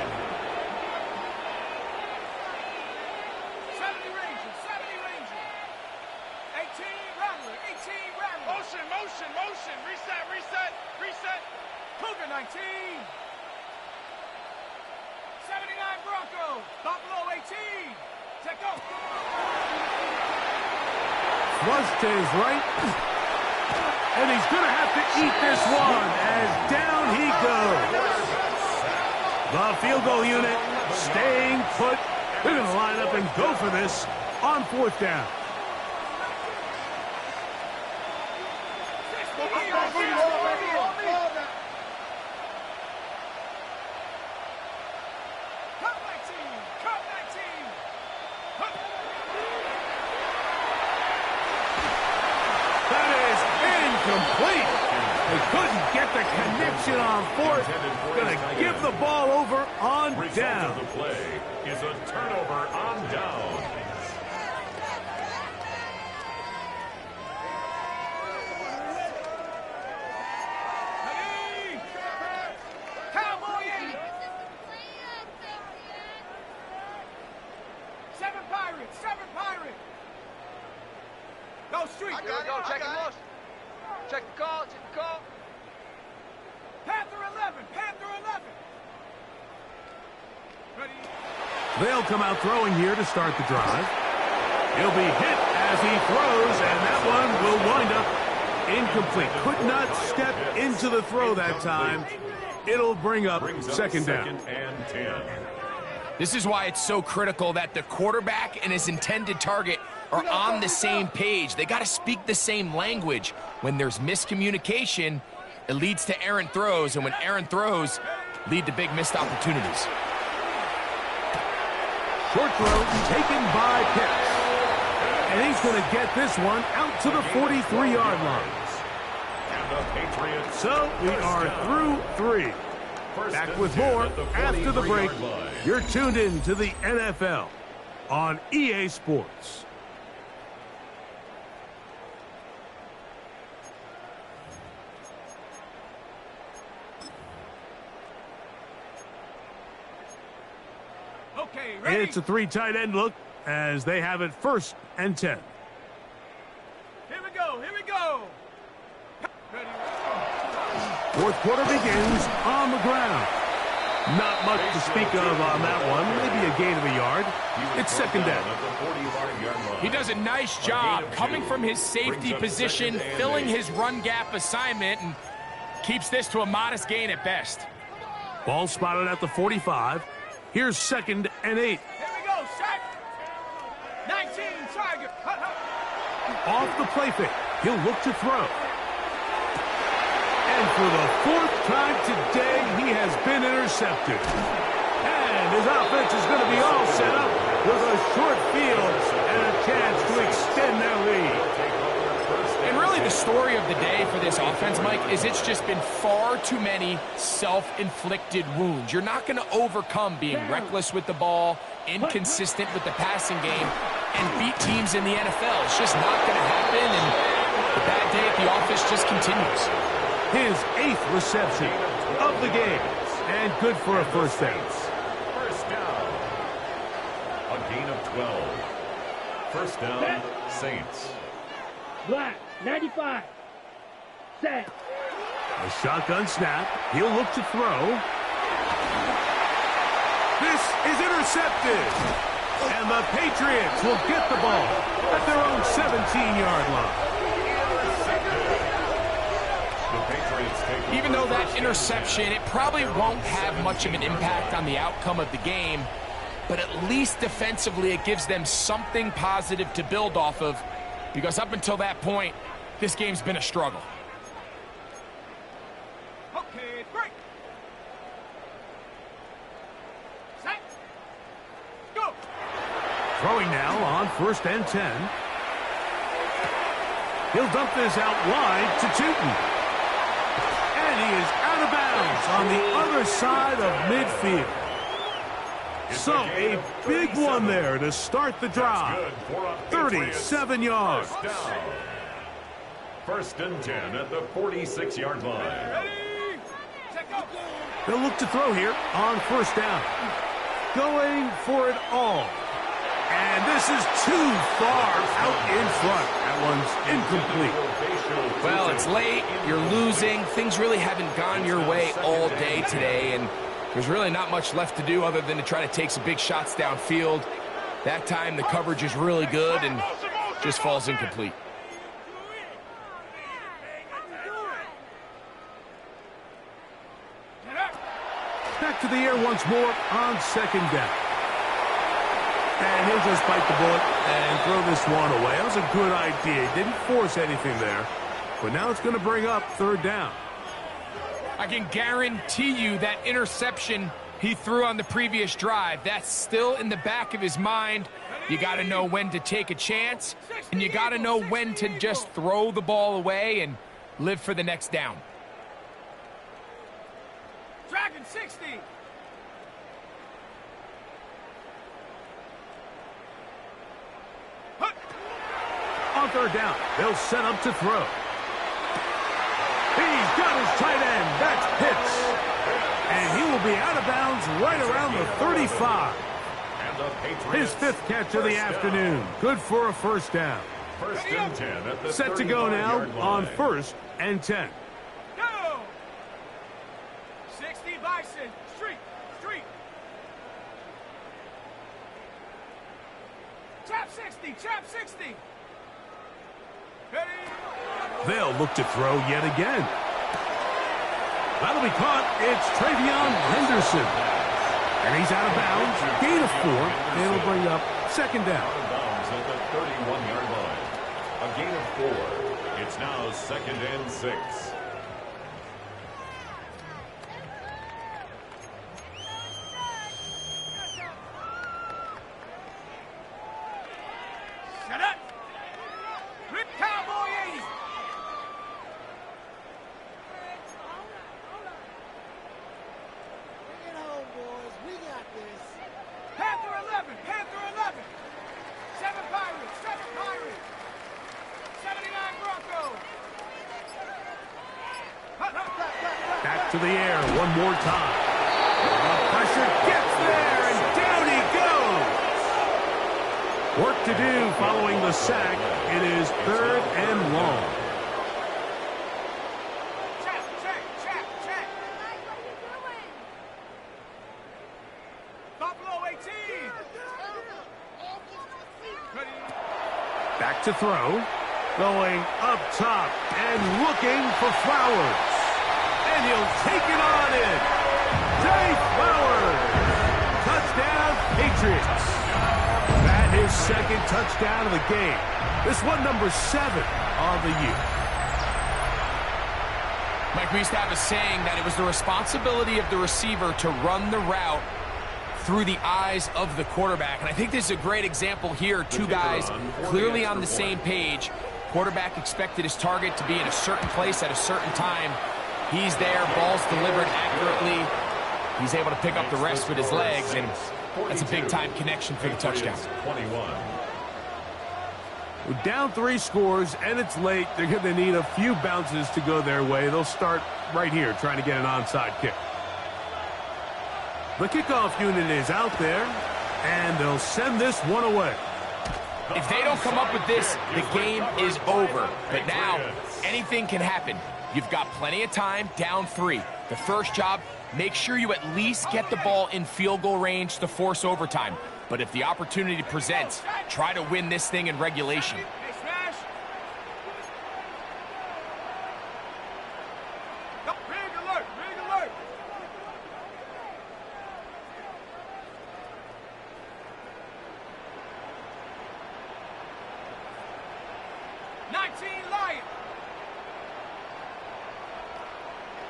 70 Ranger. 18 Rattler. Motion. Reset. Cougar 19. 79 Bronco. Buffalo 18. Take off. Flush to his right. And he's going to have to eat this one as down he goes. The field goal unit staying put. They're going to line up and go for this on 4th down. Complete. They couldn't get the connection on 4th. Going to give the ball over on down. The play is a turnover on down. Cowboy 8. 7 Pirates. Go street. Here we go. Check it, Moss. Check the call. Panther 11. Ready? They'll come out throwing here to start the drive. He'll be hit as he throws, and that one will wind up incomplete. Could not step into the throw that time. It'll bring up 2nd down. And 10. This is why it's so critical that the quarterback and his intended target are on the same page. They got to speak the same language. When there's miscommunication, it leads to errant throws, and when errant throws lead to big missed opportunities. Short throw taken by Pitts. And he's going to get this one out to the 43-yard line. And the Patriots. So we are through 3. Back with more after the break. You're tuned in to the NFL on EA Sports. Okay, ready? It's a 3 tight end look as they have it 1st and 10. Here we go. Ready? 4th quarter begins on the ground. Not much to speak of on that one. Maybe a gain of a yard. It's 2nd down. He does a nice job coming from his safety position, filling his run gap assignment, and keeps this to a modest gain at best. Ball spotted at the 45. Here's 2nd and 8. Here we go, sack. 19, Tiger. Off the play fake. He'll look to throw. And for the 4th time today, he has been intercepted. And his offense is going to be all set up with a short field and a chance to extend their lead. And really the story of the day for this offense, Mike, is it's just been far too many self-inflicted wounds. You're not going to overcome being reckless with the ball, inconsistent with the passing game, and beat teams in the NFL. It's just not going to happen, and the bad day at the office just continues. His 8th reception of the game, and good for a 1st down. 1st down. A gain of 12. 1st down, Saints. Black, 95. Set. A shotgun snap. He'll look to throw. This is intercepted. And the Patriots will get the ball at their own 17-yard line. Even though that interception, it probably won't have much of an impact on the outcome of the game, but at least defensively it gives them something positive to build off of, because up until that point, this game's been a struggle. Okay, break. Set. Go. Throwing now on 1st and 10. He'll dump this out wide to Tootin. And he is out of bounds on the other side of midfield. So a big one there to start the drive. 37 yards. 1st and 10 at the 46-yard line. Ready? Set, go. They'll look to throw here on 1st down. Going for it all. And this is too far out in front. That one's incomplete. Well, it's late, you're losing, things really haven't gone your way all day today, and there's really not much left to do other than to try to take some big shots downfield. That time the coverage is really good and just falls incomplete. Back to the air once more on 2nd down. And he'll just bite the bullet and throw this one away. That was a good idea. He didn't force anything there. But now it's going to bring up 3rd down. I can guarantee you that interception he threw on the previous drive, that's still in the back of his mind. You got to know when to take a chance, and you got to know when to just throw the ball away and live for the next down. Dragon 60. On 3rd down, they'll set up to throw. He's got his tight end. That's Pitts. And he will be out of bounds right around the 35. His 5th catch of the afternoon. Good for a 1st down. 1st and 10 at the Set to go now 35-yard on line. 1st and 10. Go. 60 Bison. Street. Trap 60. Trap 60. Ready? They'll look to throw yet again. That'll be caught. It's Travion Henderson. And he's out of bounds. Gain of 4. It'll bring up 2nd down. Out of bounds at the 31-yard line. A gain of 4. It's now 2nd and 6. Shut up. Rip Cowboy 80. Bring it home, boys. We got this. Panther 11. Panther 11. 7 Pirates. 7 Pirates. 79 Broncos. Back to the air one more time. The pressure gets there, and down he goes. Work to do following the sack. It is 3rd and long. Check. Buffalo 18. Ready? Back to throw. Going up top and looking for Flowers. And he'll take it on in. Jay Flowers. Touchdown, Patriots. That his 2nd touchdown of the game. This one number 7 on the year. Mike, we used to have a saying that it was the responsibility of the receiver to run the route through the eyes of the quarterback. And I think this is a great example here. 2 guys clearly on the same page. Quarterback expected his target to be in a certain place at a certain time. He's there, ball's delivered accurately. He's able to pick up the rest with his legs, and that's a big-time connection for the touchdown. 21. We're down 3 scores, and it's late. They're going to need a few bounces to go their way. They'll start right here trying to get an onside kick. The kickoff unit is out there, and they'll send this one away. If they don't come up with this, the game is over. But now, anything can happen. You've got plenty of time, down 3. The first job, make sure you at least get the ball in field goal range to force overtime. But if the opportunity presents, try to win this thing in regulation. Hey, smash. Rig alert, rig alert.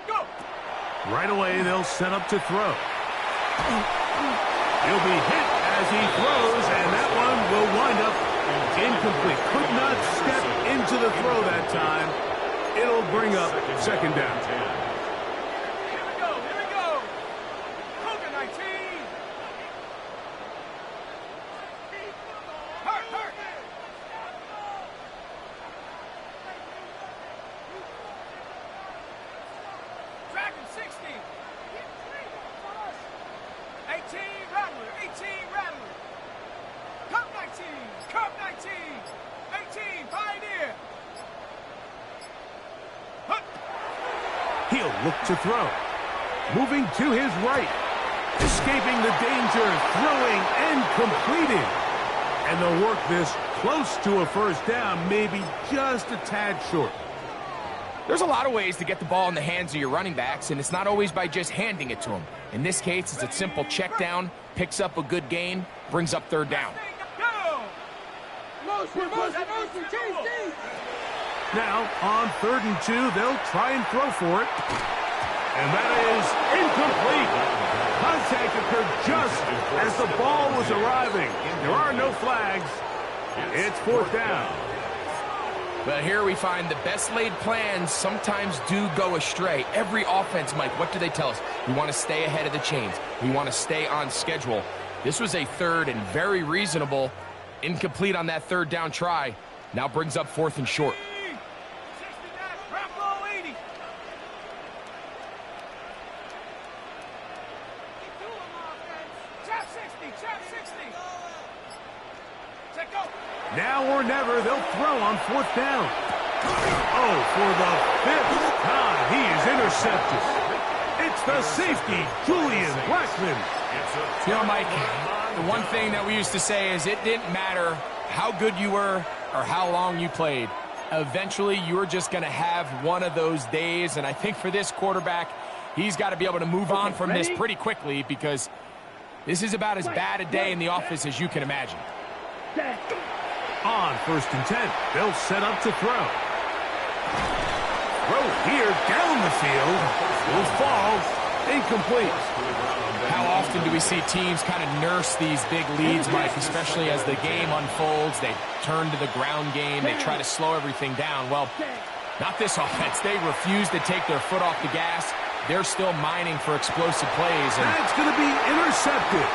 Go! Right away, they'll set up to throw. He'll be hit as he throws, and that one will wind up incomplete. Could not step into the throw that time. It'll bring up second down. Here we go, here we go. Cougar 19. Hurt, hurt. Dragon 60. 18 Rattler, 18 Rattler. Cup 19, Cup 19. 18 Pioneer. Hut. He'll look to throw. Moving to his right. Escaping the danger, throwing and completing. And they'll work this close to a first down, maybe just a tad short. There's a lot of ways to get the ball in the hands of your running backs, and it's not always by just handing it to them. In this case, it's a simple check down, picks up a good gain, brings up third down. Motion, change things. Now, on 3rd and 2, they'll try and throw for it. And that is incomplete. Contact occurred just as the ball was arriving. There are no flags. It's 4th down. But here we find the best laid plans sometimes do go astray. Every offense, Mike, what do they tell us? We want to stay ahead of the chains. We want to stay on schedule. This was a 3rd and very reasonable. Incomplete on that 3rd down try. Now brings up 4th and short. 69, Rambo 80. Chap 60, chap 60. Check go. Now or never, they'll throw on 4th down. Oh, for the 5th time, he is intercepted. It's the safety, Julian Blackman. You know, Mike, the one thing that we used to say is it didn't matter how good you were or how long you played. Eventually, you're just going to have one of those days, and I think for this quarterback, he's got to be able to move on from this pretty quickly because this is about as bad a day in the office as you can imagine. On 1st and 10, they'll set up to throw. Throw here down the field. Will fall. Incomplete. How often do we see teams kind of nurse these big leads, Mike, especially as the game unfolds? They turn to the ground game. They try to slow everything down. Well, not this offense. They refuse to take their foot off the gas. They're still mining for explosive plays. And that's going to be intercepted.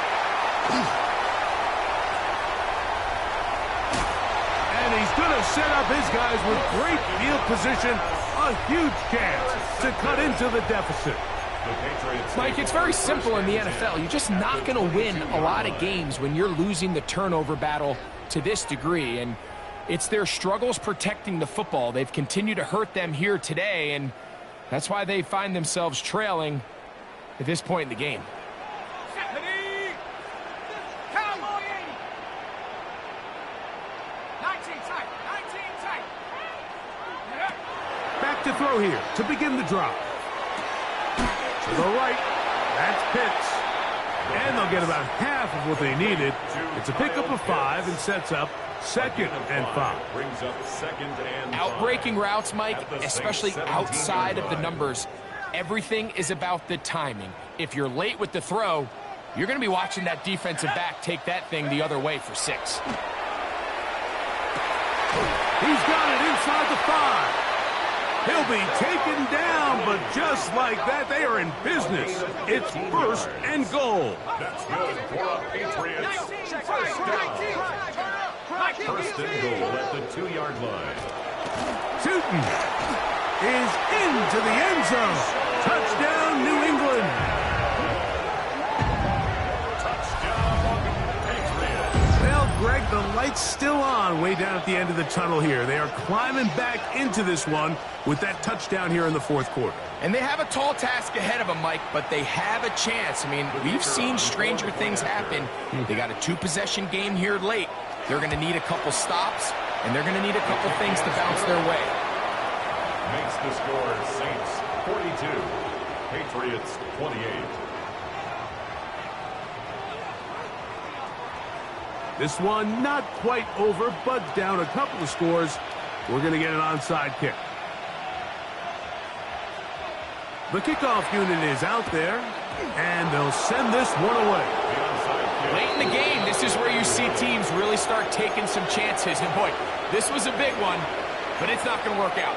And he's going to set up his guys with great field position. A huge chance to cut into the deficit. Mike, it's very simple in the NFL. You're just not going to win a lot of games when you're losing the turnover battle to this degree. And it's their struggles protecting the football. They've continued to hurt them here today, and that's why they find themselves trailing at this point in the game. Cowboy 80. 19 tight, 19 tight. Back to throw here to begin the drive. To the right, that's Pitts. And they'll get about half of what they needed. It's a pickup of 5 and sets up 2nd and 5. Brings up 2nd and 5. Outbreaking routes, Mike, especially outside of the numbers, everything is about the timing. If you're late with the throw, you're going to be watching that defensive back take that thing the other way for 6. He's got it inside the 5. He'll be taken down, but just like that, they are in business. It's 1st and goal. That's good for a Patriots. First down. 1st and goal at the 2-yard line. Tootin is into the end zone. Touchdown, New England. Touchdown, Patriots. Well, Greg, the light's still on way down at the end of the tunnel here. They are climbing back into this one with that touchdown here in the fourth quarter. And they have a tall task ahead of them, Mike, but they have a chance. I mean, we've seen stranger things happen. They got a two-possession game here late. They're going to need a couple stops, and they're going to need a couple things to bounce their way. Makes the score Saints 42, Patriots 28. This one not quite over, but down a couple of scores. We're going to get an onside kick. The kickoff unit is out there, and they'll send this one away. Late in the game, this is where you see teams really start taking some chances. And boy, this was a big one, but it's not going to work out.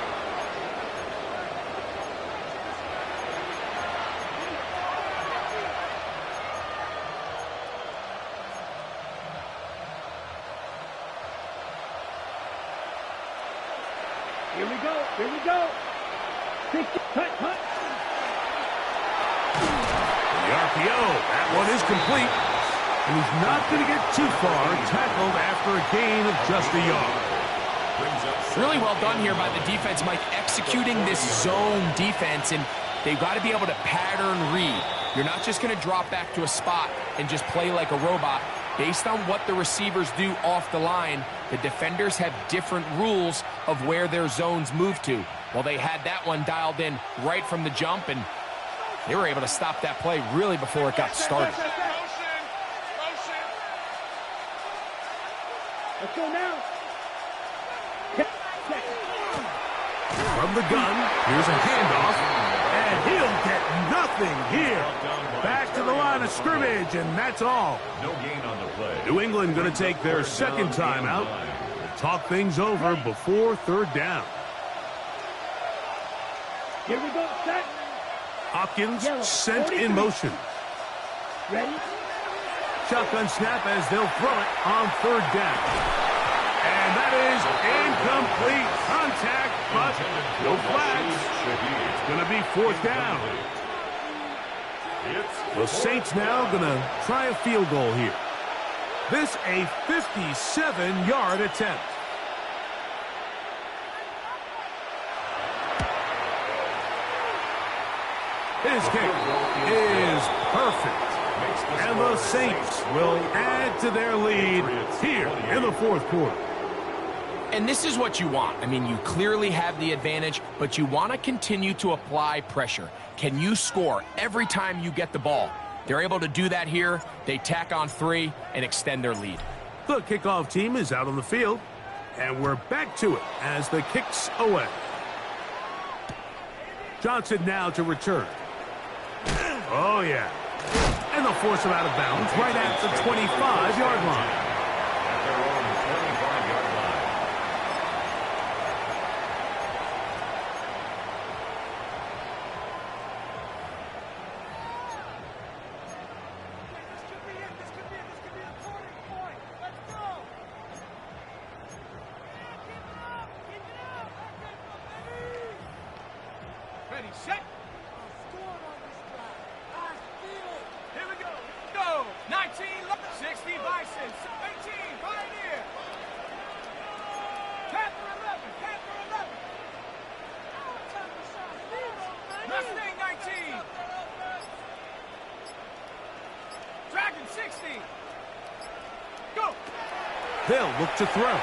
Here we go. Here we go. Cut. The RPO, that one is complete. And he's not going to get too far, tackled after a gain of just a yard. Really well done here by the defense, Mike, executing this zone defense, and they've got to be able to pattern read. You're not just going to drop back to a spot and just play like a robot. Based on what the receivers do off the line, the defenders have different rules of where their zones move to. Well, they had that one dialed in right from the jump, and they were able to stop that play really before it got started. Let's go now. From the gun, here's a handoff, and he'll get nothing here. Back to the line of scrimmage, and that's all. No gain on the play. New England going to take their second timeout. Talk things over before third down. Here we go. Set. Hopkins sent in motion. Ready? Shotgun snap as they'll throw it on third down. And that is incomplete. Contact, but no flags. It's going to be fourth down. The Saints now going to try a field goal here. This a 57-yard attempt. His kick is perfect. And the Saints will add to their lead here in the fourth quarter. And this is what you want. I mean, you clearly have the advantage, but you want to continue to apply pressure. Can you score every time you get the ball? They're able to do that here. They tack on 3 and extend their lead. The kickoff team is out on the field, and we're back to it as the kick's away. Johnson now to return. Oh, yeah. And they'll force him out of bounds right at the 25-yard line. Ready, set. Here we go. Go. 19, 60, Bison. 18, Pioneer. Panther 11. Panther 11. Mustang 19. Dragon 60. Go. They'll look to throw.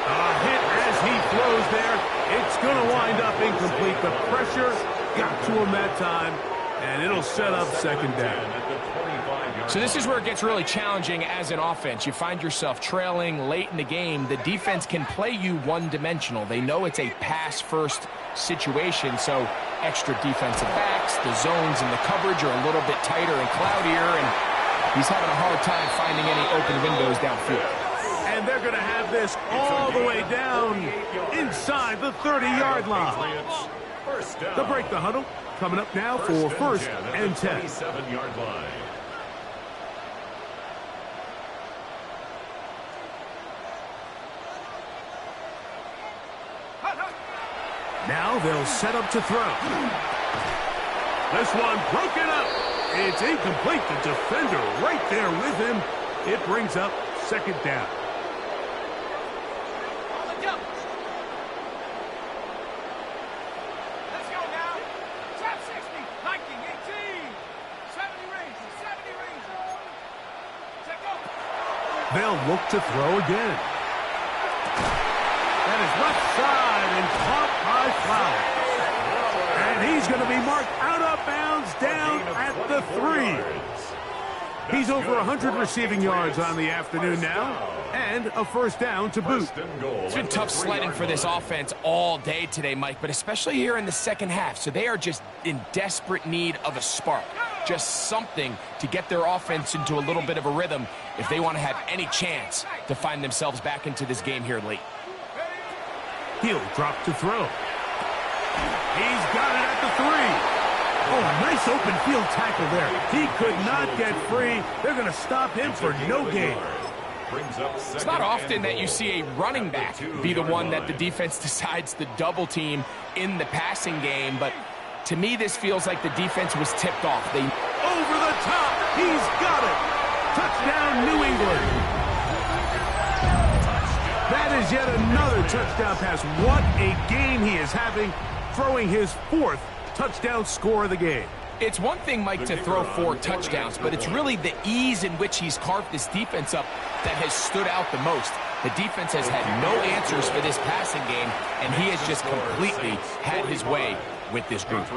A hit as he throws there. It's going to wind up incomplete. The pressure got to him that time, and it'll set up second down. So this is where it gets really challenging as an offense. You find yourself trailing late in the game. The defense can play you one-dimensional. They know it's a pass-first situation, so extra defensive backs, the zones and the coverage are a little bit tighter and cloudier, and he's having a hard time finding any open windows downfield. And they're going to have this all the way down inside the 30-yard line. To break the huddle, coming up now for first and 10. 27-yard line. Now they'll set up to throw. This one broken up. It's incomplete. The defender right there with him. It brings up second down. Let's go now. Top 60. Hiking 18. 70 Rangers. 70 Rangers. Check go. They'll look to throw again. That is left side and caught by Flower. And he's going to be marked out of bounds down at the 3. He's over 100 receiving yards on the afternoon now, and a first down to boot. It's been tough sledding for this offense all day today, Mike, but especially here in the second half. So they are just in desperate need of a spark, just something to get their offense into a little bit of a rhythm if they want to have any chance to find themselves back into this game here late. He'll drop to throw. He's got it at the 3. Oh, nice open field tackle there. He could not get free. They're going to stop him for no gain. It's not often that you see a running back be the one that the defense decides to double team in the passing game, but to me this feels like the defense was tipped off. They over the top. He's got it. Touchdown, New England. That is yet another touchdown pass. What a game he is having, throwing his 4th touchdown score of the game. It's one thing, Mike, to throw 4 touchdowns, but it's really the ease in which he's carved this defense up that has stood out the most. The defense has had no answers for this passing game, and he has just completely had his way with this group.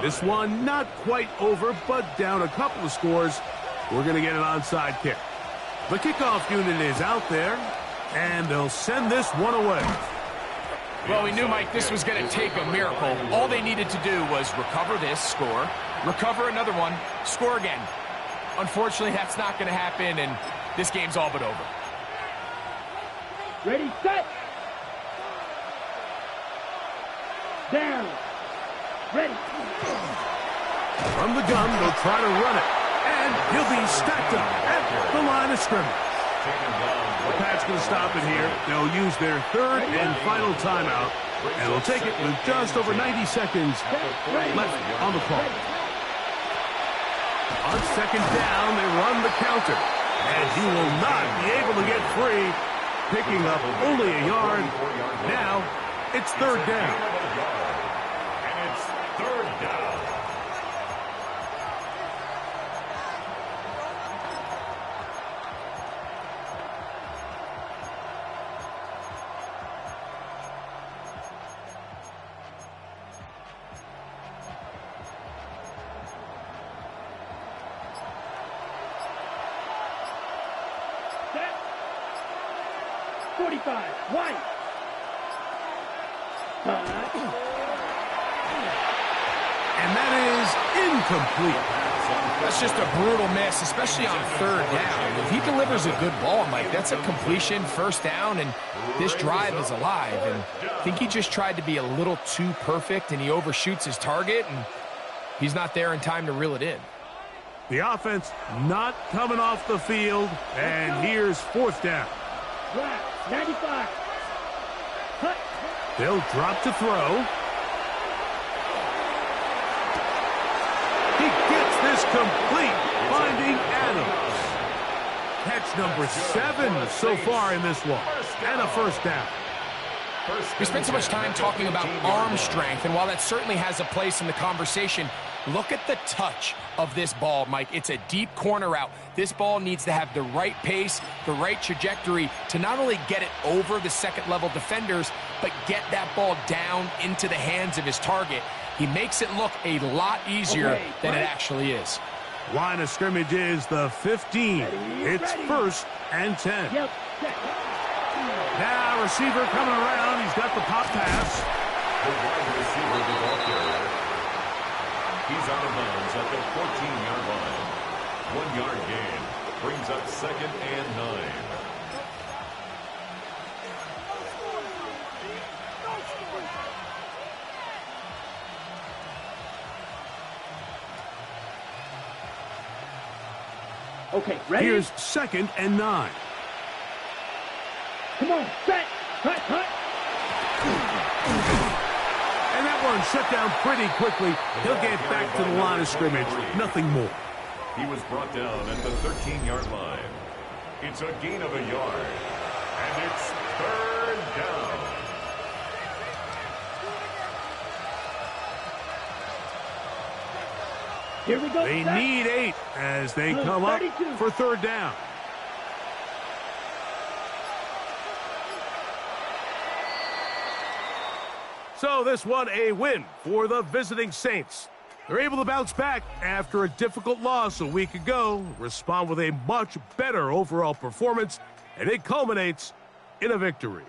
This one not quite over, but down a couple of scores. We're going to get an onside kick. The kickoff unit is out there, and they'll send this one away. Well, we knew, Mike, this was going to take a miracle. All they needed to do was recover this, score, recover another one, score again. Unfortunately, that's not going to happen, and this game's all but over. Ready, set. Down. Ready. From the gun, they'll try to run it. And he'll be stacked up at the line of scrimmage. The Pats going to stop it here. They'll use their 3rd and final timeout, and they'll take it with just over 90 seconds left on the clock. On second down, they run the counter, and he will not be able to get free, picking up only a yard. Now, it's 3rd down. And it's 3rd down. Set. 45. White. And that is incomplete. That's just a brutal miss, especially on 3rd down. If he delivers a good ball, Mike, that's a completion, 1st down, and this drive is alive. And I think he just tried to be a little too perfect, and he overshoots his target, and he's not there in time to reel it in. The offense not coming off the field, and here's 4th down. 95. Cut. They'll drop to throw. He gets this complete, finding Adams. Catch number 7 so far in this one, and a 1st down. We spent so much time talking about arm strength, and while that certainly has a place in the conversation, look at the touch of this ball, Mike. It's a deep corner route. This ball needs to have the right pace, the right trajectory to not only get it over the second-level defenders, but get that ball down into the hands of his target. He makes it look a lot easier than it actually is. Line of scrimmage is the 15. It's 1st and 10. Yep. Now receiver coming around. He's got the pop pass. The wide receiver, the ball carrier. He's out of bounds at the 14-yard line. 1-yard gain brings up 2nd and 9. Okay, ready? Here's 2nd and 9. Come on, set. Cut, cut. And that one shut down pretty quickly. He'll get back to the line of scrimmage. Nothing more. He was brought down at the 13-yard line. It's a gain of a yard. And it's third down. Here we go. They need 8 as they come up for third down. So this one a win for the visiting Saints. They're able to bounce back after a difficult loss a week ago, respond with a much better overall performance, and it culminates in a victory.